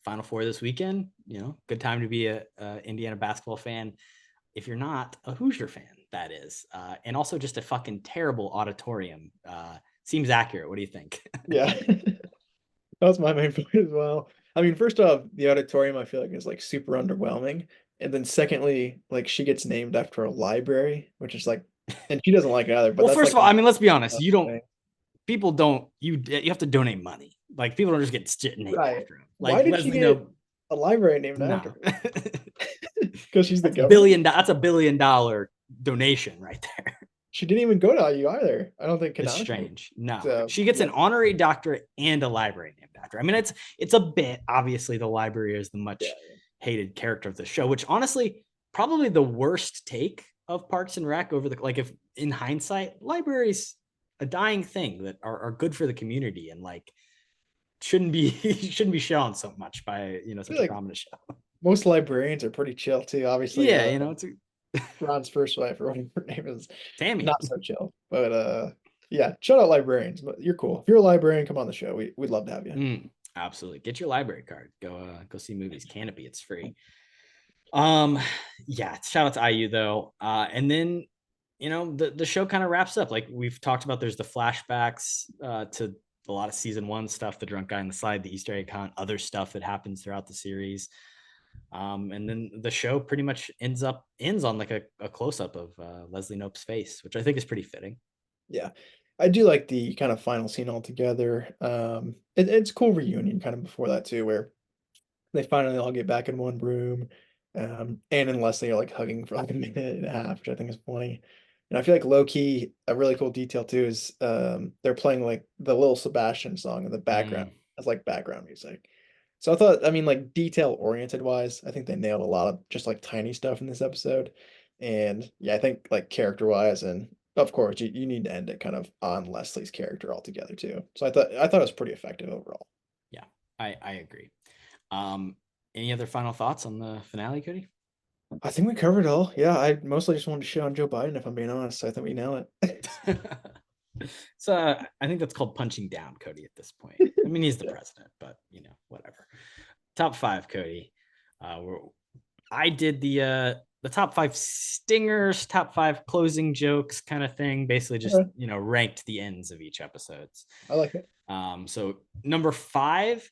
A: Final Four this weekend. Good time to be a Indiana basketball fan. If you're not a Hoosier fan, that is, and also just a fucking terrible auditorium. Seems accurate. What do you think?
B: Yeah, that was my main point as well. I mean, first off, the auditorium I feel like is like super underwhelming, and then secondly, like she gets named after a library, which is like, and she doesn't like it either. But
A: well,
B: that's
A: first
B: like
A: of all, I mean, let's be honest. You don't.
B: thing.
A: People don't. You have to donate money. Like people don't just get named
B: Right.
A: after him. Like
B: Why did
A: Leslie,
B: she get a library named after her? Because she's the government.
A: That's $1 billion donation right there.
B: She didn't even go to IU either. I don't think
A: It's
B: canonically.
A: strange. No,
B: So,
A: she gets an
B: yeah.
A: honorary doctorate and a library named after her. I mean, it's a bit. Obviously, the library is the much hated character of the show, which honestly, probably the worst take of Parks and Rec over the if in hindsight, libraries a dying thing that are good for the community and like shouldn't be shown so much by such a prominent show.
B: Most librarians are pretty chill too. Obviously,
A: Yeah, it's
B: Ron's first wife or whatever her name is,
A: Tammy.
B: not so chill. But yeah, shout out librarians. But you're cool. If you're a librarian, come on the show. We'd love to have you.
A: Absolutely, get your library card. Go see movies. Canopy, it's free. Yeah, shout out to IU though. And then the show kind of wraps up. Like we've talked about, there's the flashbacks to a lot of season 1 stuff, the drunk guy on the slide, the Easter egg hunt, other stuff that happens throughout the series. And then the show pretty much ends on like a close-up of Leslie Knope's face, which I think is pretty fitting.
B: Yeah, I do like the kind of final scene altogether. It's a cool reunion kind of before that too, where they finally all get back in one room. Anne and Leslie are like hugging for like a minute and a half, which I think is funny. And I feel like low key, a really cool detail too is they're playing like the Little Sebastian song in the background as like background music. So I thought, I mean, like detail oriented wise, I think they nailed a lot of just like tiny stuff in this episode. And yeah, I think like character wise, and of course you need to end it kind of on Leslie's character altogether too. So I thought it was pretty effective overall.
A: Yeah, I agree. Any other final thoughts on the finale, Kody?
B: I think we covered it all. Yeah, I mostly just wanted to shit on Joe Biden, if I'm being honest. I think we nailed it.
A: So I think that's called punching down Kody at this point. I mean, he's the president, but whatever. Top 5, Kody. I did the top 5 stingers, top 5 closing jokes kind of thing. Basically, just ranked the ends of each episode.
B: I like it.
A: So number 5.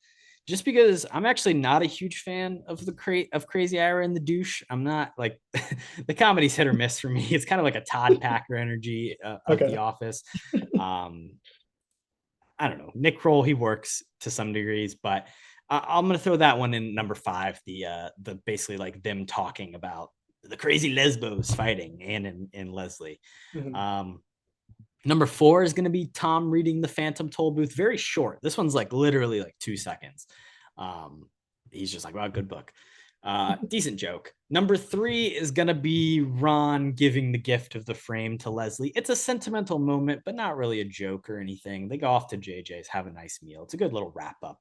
A: Just because I'm actually not a huge fan of Crazy Ira and the douche. I'm not like the comedy's hit or miss for me. It's kind of like a Todd Packer energy of The Office. I don't know. Nick Kroll, he works to some degrees, but I'm gonna throw that one in number 5. The basically like them talking about the crazy lesbos fighting Anne and Leslie. Number 4 is going to be Tom reading the Phantom Toll Booth. Very short. This one's like literally like 2 seconds. he's just like, wow, good book. Decent joke. Number 3 is gonna be Ron giving the gift of the frame to Leslie. It's a sentimental moment, but not really a joke or anything. They go off to JJ's, have a nice meal. It's a good little wrap up.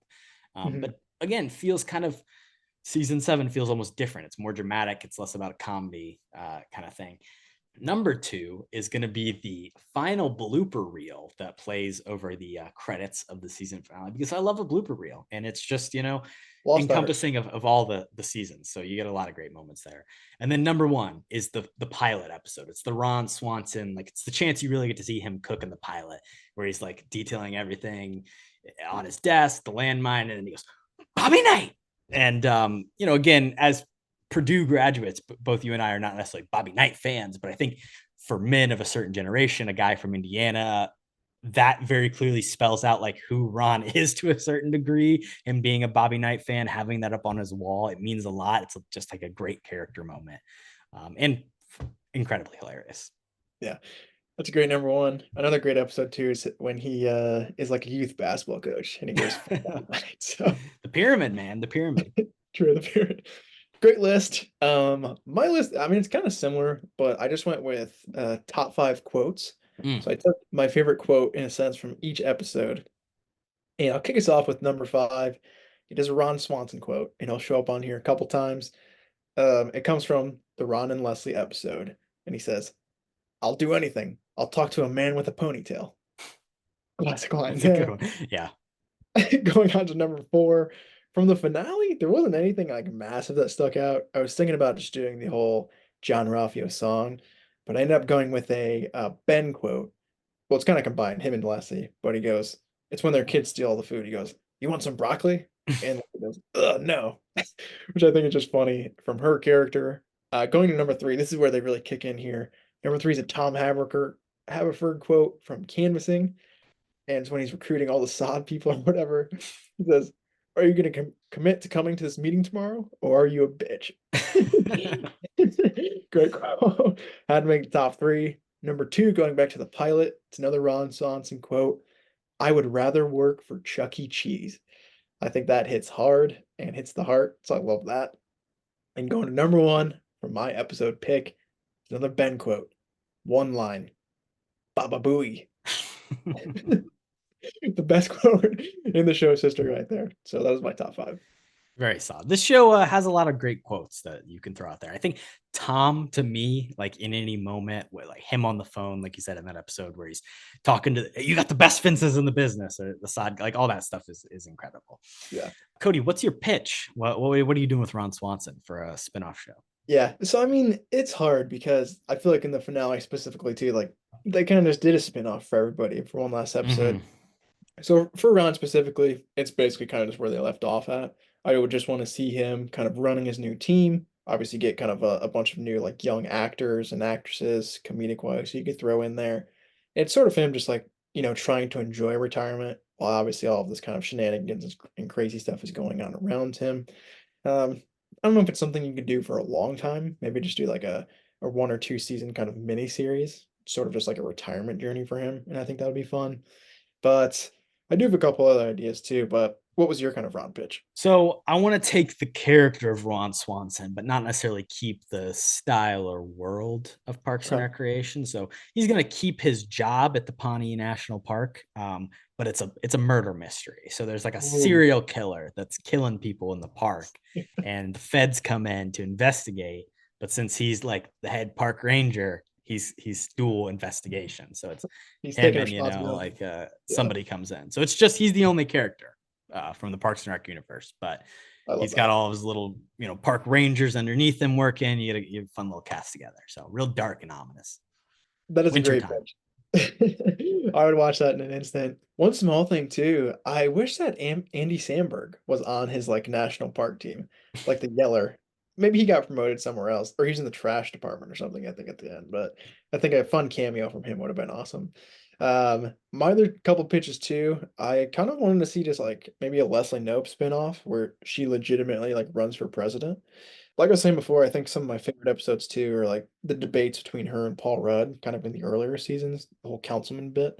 A: But again, feels kind of season 7 feels almost different. It's more dramatic. It's less about a comedy kind of thing. Number 2 is going to be the final blooper reel that plays over the credits of the season finale, because I love a blooper reel, and it's just, encompassing of all the seasons. So you get a lot of great moments there. And then number 1 is the pilot episode. It's the Ron Swanson, like it's the chance you really get to see him cook in the pilot, where he's like detailing everything on his desk, the landmine, and then he goes, Bobby Knight. And again, as Purdue graduates, both you and I are not necessarily Bobby Knight fans, but I think for men of a certain generation, a guy from Indiana, that very clearly spells out like who Ron is to a certain degree. And being a Bobby Knight fan, having that up on his wall, it means a lot. It's just like a great character moment, and incredibly hilarious.
B: Yeah, that's a great number 1. Another great episode too is when he is like a youth basketball coach and he goes so
A: the pyramid, man, the pyramid.
B: True, the pyramid. Great list. My list, I mean, it's kind of similar, but I just went with top 5 quotes. So I took my favorite quote in a sense from each episode, and I'll kick us off with number 5. It is a Ron Swanson quote, and it'll show up on here a couple times. It comes from the Ron and Leslie episode, and he says, "I'll do anything. I'll talk to a man with a ponytail." Classic line.
A: Yeah.
B: Going on to number 4. From the finale, there wasn't anything like massive that stuck out. I was thinking about just doing the whole John Ralphio song, but I ended up going with a Ben quote. Well, it's kind of combined, him and Leslie, but he goes, it's when their kids steal all the food. He goes, "You want some broccoli?" And he goes, "No," which I think is just funny from her character. Going to number 3, this is where they really kick in here. Number 3 is a Tom Haverford quote from Canvassing, and it's when he's recruiting all the sod people or whatever. He says, "Are you going to commit to coming to this meeting tomorrow, or are you a bitch?" Great quote. Had to make the top 3. Number 2, going back to the pilot, it's another Ron Swanson quote. "I would rather work for Chuck E. Cheese." I think that hits hard and hits the heart, so I love that. And going to number 1 for my episode pick, it's another Ben quote. One line, "Baba Booey." The best quote in the show's history right there. So that was my top 5.
A: Very solid. This show has a lot of great quotes that you can throw out there. I think Tom, to me, like in any moment, with like him on the phone, like you said in that episode where he's talking to, "You got the best fences in the business," or the side, like all that stuff is incredible.
B: Yeah.
A: Cody, what's your pitch? What are you doing with Ron Swanson for a spinoff show?
B: Yeah. So I mean, it's hard because I feel like in the finale specifically too, like they kind of just did a spinoff for everybody for one last episode. So for Ron specifically, it's basically kind of just where they left off at. I would just want to see him kind of running his new team. Obviously, get kind of a bunch of new like young actors and actresses, comedic wise, so you could throw in there. It's sort of him just like trying to enjoy retirement while obviously all of this kind of shenanigans and crazy stuff is going on around him. I don't know if it's something you could do for a long time. Maybe just do like a 1 or 2 season kind of mini series, sort of just like a retirement journey for him, and I think that would be fun. But I do have a couple other ideas too, but what was your kind of Ron pitch?
A: So I want to take the character of Ron Swanson, but not necessarily keep the style or world of Parks and
B: Okay.
A: Recreation. So he's going to keep his job at the Pawnee National Park, but it's a murder mystery. So there's like a
B: Ooh.
A: serial killer that's killing people in the park, and the feds come in to investigate. But since he's like the head park ranger, he's dual investigation. So it's
B: He's
A: him
B: taking
A: and
B: responsibility.
A: somebody comes in. So it's just he's the only character from the Parks and Rec universe, but
B: I love
A: he's got
B: that.
A: all of his little park rangers underneath him working. You get a fun little cast together. So real dark and ominous.
B: That is a great
A: Wintertime.
B: pitch. I would watch that in an instant. One small thing too, I wish that Andy Samberg was on his like national park team, like the Yeller. Maybe he got promoted somewhere else, or he's in the trash department or something, I think at the end. But I think a fun cameo from him would have been awesome. My other couple pitches too, I kind of wanted to see just like maybe a Leslie Knope spinoff where she legitimately like runs for president. Like I was saying before, I think some of my favorite episodes too are like the debates between her and Paul Rudd, kind of in the earlier seasons, the whole councilman bit.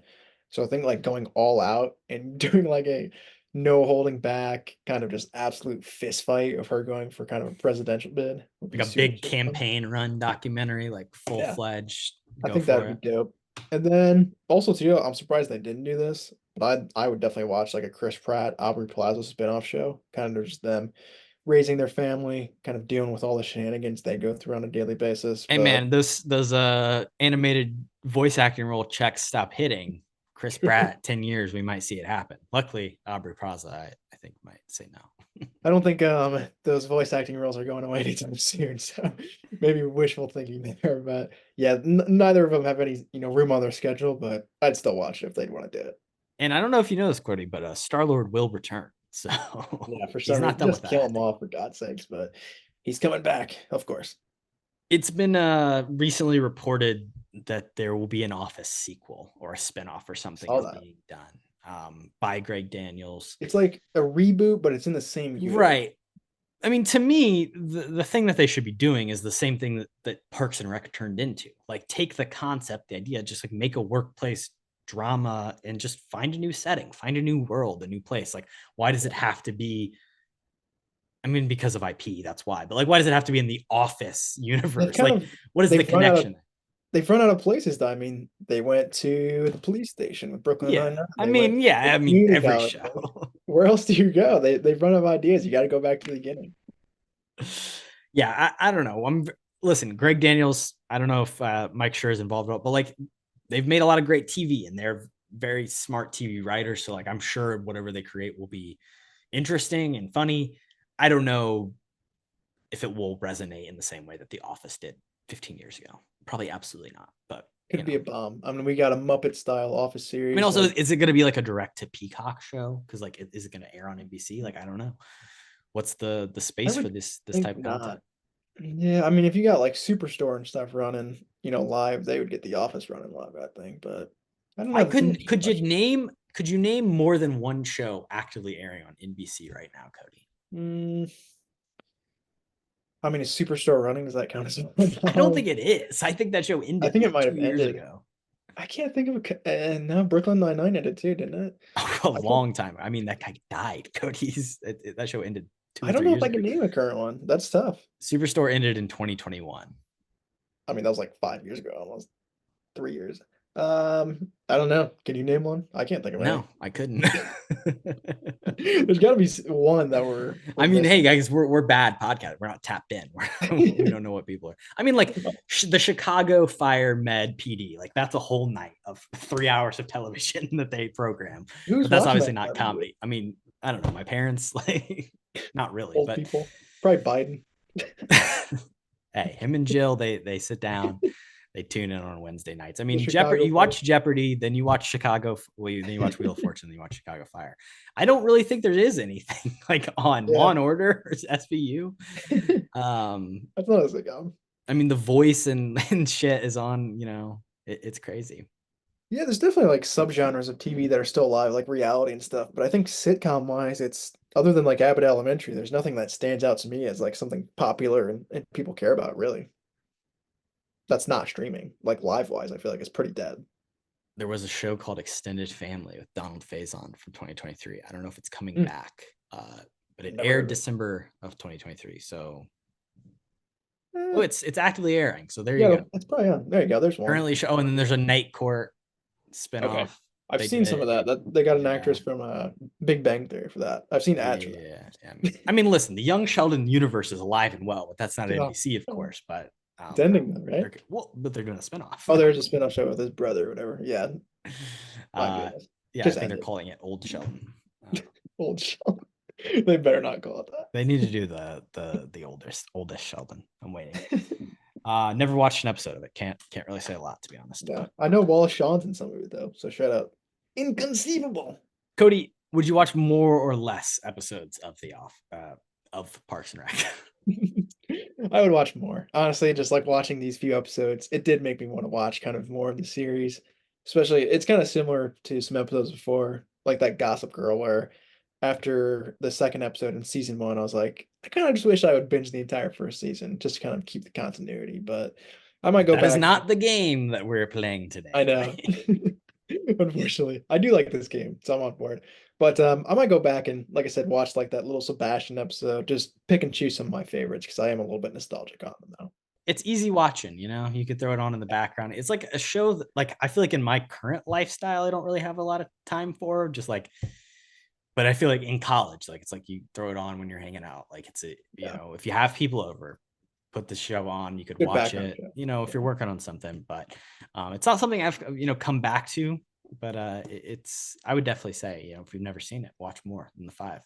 B: So I think like going all out and doing like a no holding back, kind of just absolute fist fight of her going for kind of a presidential bid. Would be
A: Like a
B: super,
A: big
B: super fun.
A: campaign run documentary, like full-fledged.
B: I
A: Go
B: think
A: for
B: that'd
A: it.
B: be dope. And then also too, I'm surprised they didn't do this, but I would definitely watch like a Chris Pratt, Aubrey Plaza spinoff show, kind of just them raising their family, kind of dealing with all the shenanigans they go through on a daily basis.
A: Hey
B: But
A: man, those animated voice acting role checks stop hitting. Chris Pratt, 10 years, we might see it happen. Luckily, Aubrey Plaza, I think might say no.
B: I don't think those voice acting roles are going away anytime soon. So maybe wishful thinking there. But yeah, neither of them have any room on their schedule. But I'd still watch it if they'd want to do it.
A: And I don't know if you know this, Cody, but Star-Lord will return. So
B: Yeah, for
A: he's
B: some
A: not
B: reason,
A: done with
B: just
A: that
B: kill him
A: acting.
B: off for God's sakes. But he's coming back, of course.
A: It's been recently reported that there will be an Office sequel or a spinoff or something
B: Saw that.
A: being done by Greg Daniels.
B: It's like a reboot, but it's in the same universe.
A: Right. I mean, to me, the thing that they should be doing is the same thing that Parks and Rec turned into. Like, take the concept, the idea, just like make a workplace drama and just find a new setting, find a new world, a new place. Like, why does it have to be? I mean, because of IP, that's why. But like, why does it have to be in the Office universe? Like, what is the connection?
B: They've run out of places, though. I mean, they went to the police station with Brooklyn
A: Yeah,
B: Nine-Nine.
A: I
B: They
A: mean,
B: went
A: yeah,
B: to
A: I mean,
B: community
A: every
B: college.
A: show.
B: Where else do you go? They've run out of ideas. You got to go back to the beginning.
A: Yeah, I don't know. Listen, Greg Daniels. I don't know if Mike Schur is involved at all, but like, they've made a lot of great TV, and they're very smart TV writers. So like, I'm sure whatever they create will be interesting and funny. I don't know if it will resonate in the same way that The Office did 15 years ago. Probably absolutely not. But
B: Could be a bomb. I mean, we got a Muppet style Office series.
A: I mean, also, is it going to be like a direct to Peacock show? Because like, is it going to air on NBC? Like, I don't know. What's the space for this type of content?
B: Yeah, I mean, if you got like Superstore and stuff running, live, they would get The Office running live, I think. But I don't know.
A: Could you name more than one show actively airing on NBC right now, Cody?
B: I mean, is Superstore running? Does that count as?
A: I don't think it is. I think that show ended.
B: I think it might have
A: 2 years
B: ended
A: ago.
B: I can't think of a. No, Brooklyn Nine-Nine ended too, didn't it?
A: A long time. I mean, that guy died. Cody's that show ended.
B: I don't know if I can name a current one. That's tough.
A: Superstore ended in 2021.
B: I mean, that was like 5 years ago, almost 3 years. I don't know. Can you name one? I can't think of any.
A: No, I couldn't.
B: There's got to be one that we're
A: I mean, hey guys, we're bad podcast. We're not tapped in. We don't know what people are. I mean, like the Chicago Fire Med PD, like that's a whole night of 3 hours of television that they program. But that's obviously not comedy. I mean, I don't know. My parents, like, not really.
B: Old
A: but
B: people. Probably Biden.
A: Hey, him and Jill, they sit down. They tune in on Wednesday nights. I mean, Jeopardy. You watch Jeopardy, then you watch Chicago. Then you watch Wheel of Fortune, then you watch Chicago Fire. I don't really think there is anything like on Law and Order or SVU.
B: That's not a sitcom.
A: I mean, The Voice and shit is on. It's crazy.
B: Yeah, there's definitely like subgenres of TV that are still alive, like reality and stuff. But I think sitcom wise, it's other than like Abbott Elementary, there's nothing that stands out to me as like something popular and people care about, really. That's not streaming. Like live wise, I feel like it's pretty dead.
A: There was a show called Extended Family with Donald Faison from 2023. I don't know if it's coming back, but it aired December of 2023. So, it's actively airing. So there you go.
B: It's probably on. There you go. There's one.
A: Currently show, and then there's a Night Court spinoff.
B: Okay. I've seen some of that. They got an actress from Big Bang Theory for that. I've seen ads for that.
A: Yeah. I mean, listen, the Young Sheldon universe is alive and well, but that's not NBC, of course. But
B: it's ending though, right?
A: But they're doing a spinoff.
B: Oh, there's a spinoff show with his brother or whatever. Yeah.
A: I think they're calling it Old Sheldon.
B: Old Sheldon. They better not call it that.
A: They need to do the oldest Sheldon. I'm waiting. Never watched an episode of it. Can't really say a lot, to be honest.
B: Yeah, I know Wallace Shawn's in some of it though, so shout out. Inconceivable.
A: Cody, would you watch more or less episodes of of Parks and Rec?
B: I would watch more. Honestly, just like watching these few episodes, it did make me want to watch kind of more of the series. Especially, it's kind of similar to some episodes before, like that Gossip Girl, where after the second episode in season 1, I was like, I kind of just wish I would binge the entire first season just to kind of keep the continuity. But I might go back.
A: That is not the game that we're playing today.
B: I know. Unfortunately, I do like this game, so I'm on board. But I might go back and, like I said, watch like that little Sebastian episode. Just pick and choose some of my favorites because I am a little bit nostalgic on them now.
A: It's easy watching, you know, you could throw it on in the background. It's like a show that, like, I feel like in my current lifestyle, I don't really have a lot of time for, just like, but I feel like in college, like, it's like you throw it on when you're hanging out. Like, it's a, you know, if you have people over, put the show on, you could
B: Good
A: watch
B: background
A: it,
B: show.
A: you know, if you're working on something, but it's not something I've, you know, come back to, but it's, I would definitely say, you know, if you've never seen it, watch more than the 5.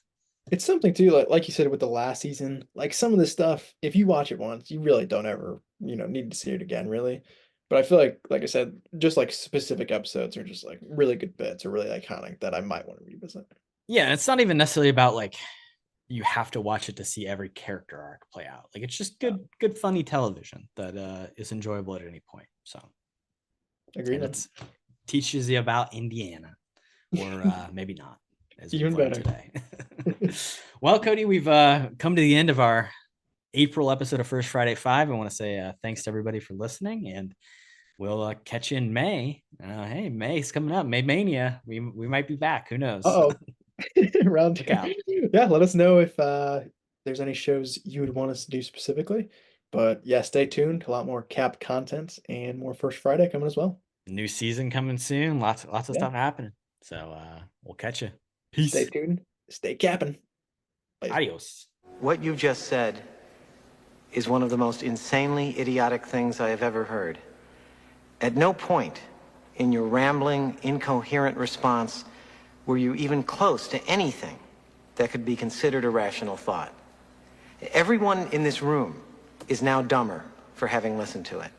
B: It's something too, like you said with the last season, like some of this stuff, if you watch it once, you really don't ever, need to see it again, really. But I feel like I said, just like specific episodes are just like really good bits or really iconic that I might want to revisit.
A: Yeah, and it's not even necessarily about like you have to watch it to see every character arc play out. Like, it's just good, funny television that is enjoyable at any point. So,
B: Agreed.
A: And it teaches you about Indiana, or maybe not, as
B: Even
A: we've learned
B: better.
A: today. Well, Kody, we've come to the end of our April episode of First Friday 5. I want to say thanks to everybody for listening, and we'll catch you in May. Hey, May's coming up. May Mania. We might be back. Who knows?
B: Uh-oh. Round 2.
A: out.
B: Yeah, let us know if there's any shows you would want us to do specifically. But yeah, stay tuned. A lot more Cap content and more First Friday coming as well.
A: New season coming soon. Lots of stuff happening. So we'll catch you. Peace.
B: Stay tuned. Stay capping. Bye.
A: Adios.
F: What you just said is one of the most insanely idiotic things I have ever heard. At no point in your rambling, incoherent response were you even close to anything that could be considered a rational thought. Everyone in this room is now dumber for having listened to it.